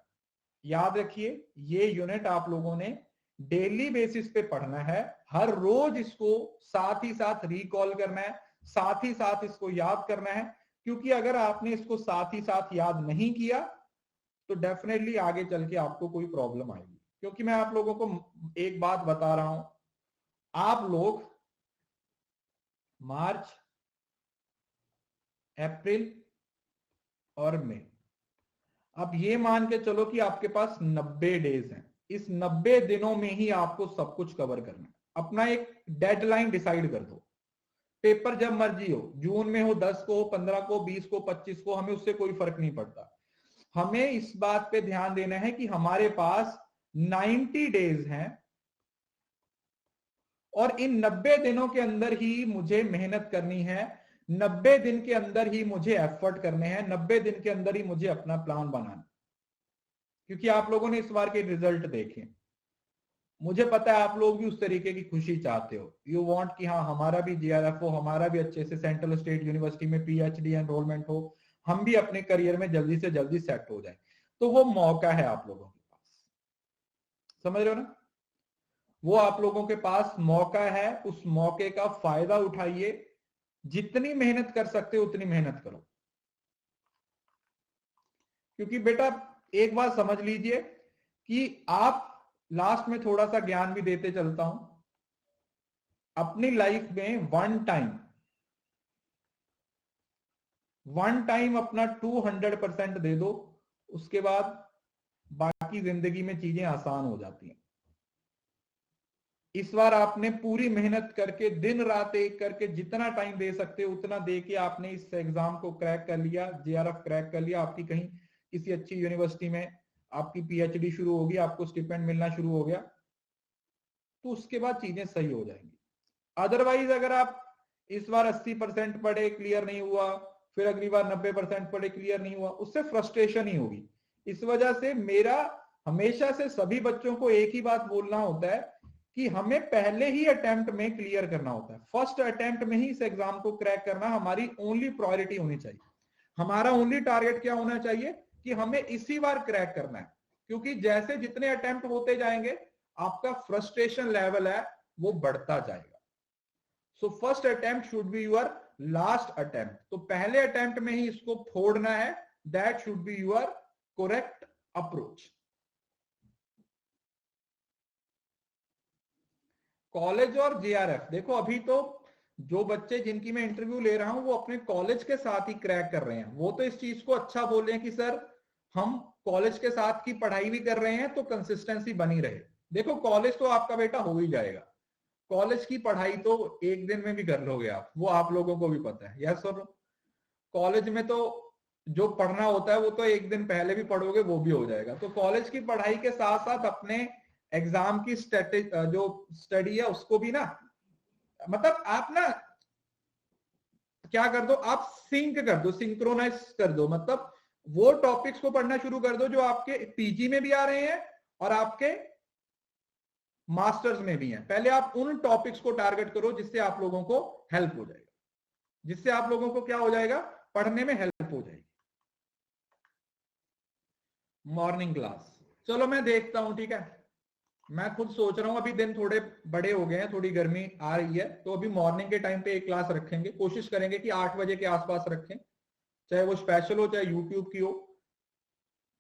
याद रखिए, ये यूनिट आप लोगों ने डेली बेसिस पे पढ़ना है। हर रोज इसको साथ ही साथ रिकॉल करना है, साथ ही साथ इसको याद करना है। क्योंकि अगर आपने इसको साथ ही साथ याद नहीं किया तो डेफिनेटली आगे चल के आपको कोई प्रॉब्लम आएगी। क्योंकि मैं आप लोगों को एक बात बता रहा हूं, आप लोग मार्च, अप्रैल और मई, अब ये मान के चलो कि आपके पास 90 डेज हैं। इस 90 दिनों में ही आपको सब कुछ कवर करना है। अपना एक डेडलाइन डिसाइड कर दो। पेपर जब मर्जी हो, जून में हो, 10 को, 15 को, 20 को, 25 को, हमें उससे कोई फर्क नहीं पड़ता। हमें इस बात पे ध्यान देना है कि हमारे पास 90 डेज हैं और इन 90 दिनों के अंदर ही मुझे मेहनत करनी है, 90 दिन के अंदर ही मुझे एफर्ट करने हैं, 90 दिन के अंदर ही मुझे अपना प्लान बनाना। क्योंकि आप लोगों ने इस बार के रिजल्ट देखे, मुझे पता है आप लोग भी उस तरीके की खुशी चाहते हो। यू वांट कि हाँ हमारा भी जीआरएफ हो, हमारा भी अच्छे से सेंट्रल स्टेट यूनिवर्सिटी में पीएचडी एनरोलमेंट हो, हम भी अपने करियर में जल्दी से जल्दी सेट हो जाए। तो वो मौका है आप लोगों के पास, समझ रहे हो ना? वो आप लोगों के पास मौका है, उस मौके का फायदा उठाइए। जितनी मेहनत कर सकते हो उतनी मेहनत करो। क्योंकि बेटा एक बात समझ लीजिए कि आप, लास्ट में थोड़ा सा ज्ञान भी देते चलता हूं, अपनी लाइफ में वन टाइम अपना 200% दे दो, उसके बाद बाकी जिंदगी में चीजें आसान हो जाती हैं। इस बार आपने पूरी मेहनत करके दिन रात एक करके जितना टाइम दे सकते हो उतना दे के आपने इस एग्जाम को क्रैक कर लिया, जेआरएफ क्रैक कर लिया, आपकी कहीं किसी अच्छी यूनिवर्सिटी में आपकी पीएचडी शुरू होगी, आपको स्टिपेंड मिलना शुरू हो गया, तो उसके बाद चीजें सही हो जाएंगी। अदरवाइज अगर आप इस बार 80% पढ़े, क्लियर नहीं हुआ, फिर अगली बार 90% पढ़े, क्लियर नहीं हुआ, उससे फ्रस्ट्रेशन ही होगी। इस वजह से मेरा हमेशा से सभी बच्चों को एक ही बात बोलना होता है कि हमें पहले ही अटेम्प्ट में क्लियर करना होता है। फर्स्ट अटेम्प्ट में ही इस एग्जाम को क्रैक करना हमारी ओनली प्रायोरिटी होनी चाहिए। हमारा ओनली टारगेट क्या होना चाहिए कि हमें इसी बार क्रैक करना है। क्योंकि जैसे जितने अटेम्प्ट होते जाएंगे आपका फ्रस्ट्रेशन लेवल है वो बढ़ता जाएगा। So first attempt should be your last attempt. तो पहले अटेम्प्ट में ही इसको फोड़ना है, that should be your correct approach. College और जेआरएफ, देखो अभी तो जो बच्चे जिनकी मैं इंटरव्यू ले रहा हूं वो अपने कॉलेज के साथ ही क्रैक कर रहे हैं। वो तो इस चीज को अच्छा बोल रहे हैं कि सर हम कॉलेज के साथ की पढ़ाई भी कर रहे हैं तो कंसिस्टेंसी बनी रहे। देखो कॉलेज तो आपका बेटा हो ही जाएगा, कॉलेज की पढ़ाई तो एक दिन में भी कर लोगे आप, वो आप लोगों को भी पता है। यस सर, कॉलेज में तो जो पढ़ना होता है वो तो एक दिन पहले भी पढ़ोगे वो भी हो जाएगा। तो कॉलेज की पढ़ाई के साथ साथ अपने एग्जाम की जो स्टडी है उसको भी ना, मतलब आप ना क्या कर दो, आप सिंक कर दो, सिंक्रोनाइज कर दो। मतलब वो टॉपिक्स को पढ़ना शुरू कर दो जो आपके पीजी में भी आ रहे हैं और आपके मास्टर्स में भी हैं। पहले आप उन टॉपिक्स को टारगेट करो जिससे आप लोगों को हेल्प हो जाएगा, जिससे आप लोगों को क्या हो जाएगा, पढ़ने में हेल्प हो जाएगी। मॉर्निंग क्लास, चलो मैं देखता हूं, ठीक है। मैं खुद सोच रहा हूं, अभी दिन थोड़े बड़े हो गए हैं, थोड़ी गर्मी आ रही है, तो अभी मॉर्निंग के टाइम पे एक क्लास रखेंगे। कोशिश करेंगे कि 8 बजे के आसपास रखें, चाहे वो स्पेशल हो चाहे यूट्यूब की हो,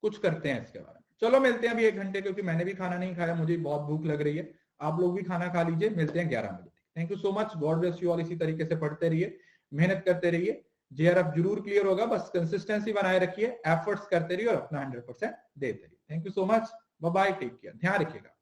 कुछ करते हैं इसके बारे में। चलो मिलते हैं अभी 1 घंटे, क्योंकि मैंने भी खाना नहीं खाया, मुझे बहुत भूख लग रही है। आप लोग भी खाना खा लीजिए, मिलते हैं 11 बजे। Thank you so much, God bless you all. इसी तरीके से पढ़ते रहिए, मेहनत करते रहिए, जेआरएफ जरूर क्लियर होगा। बस कंसिस्टेंसी बनाए रखिए, एफर्ट्स करते रहिए और अपना 100% देते रहिए। Thank you so much, bye bye, take care, ध्यान रखिएगा।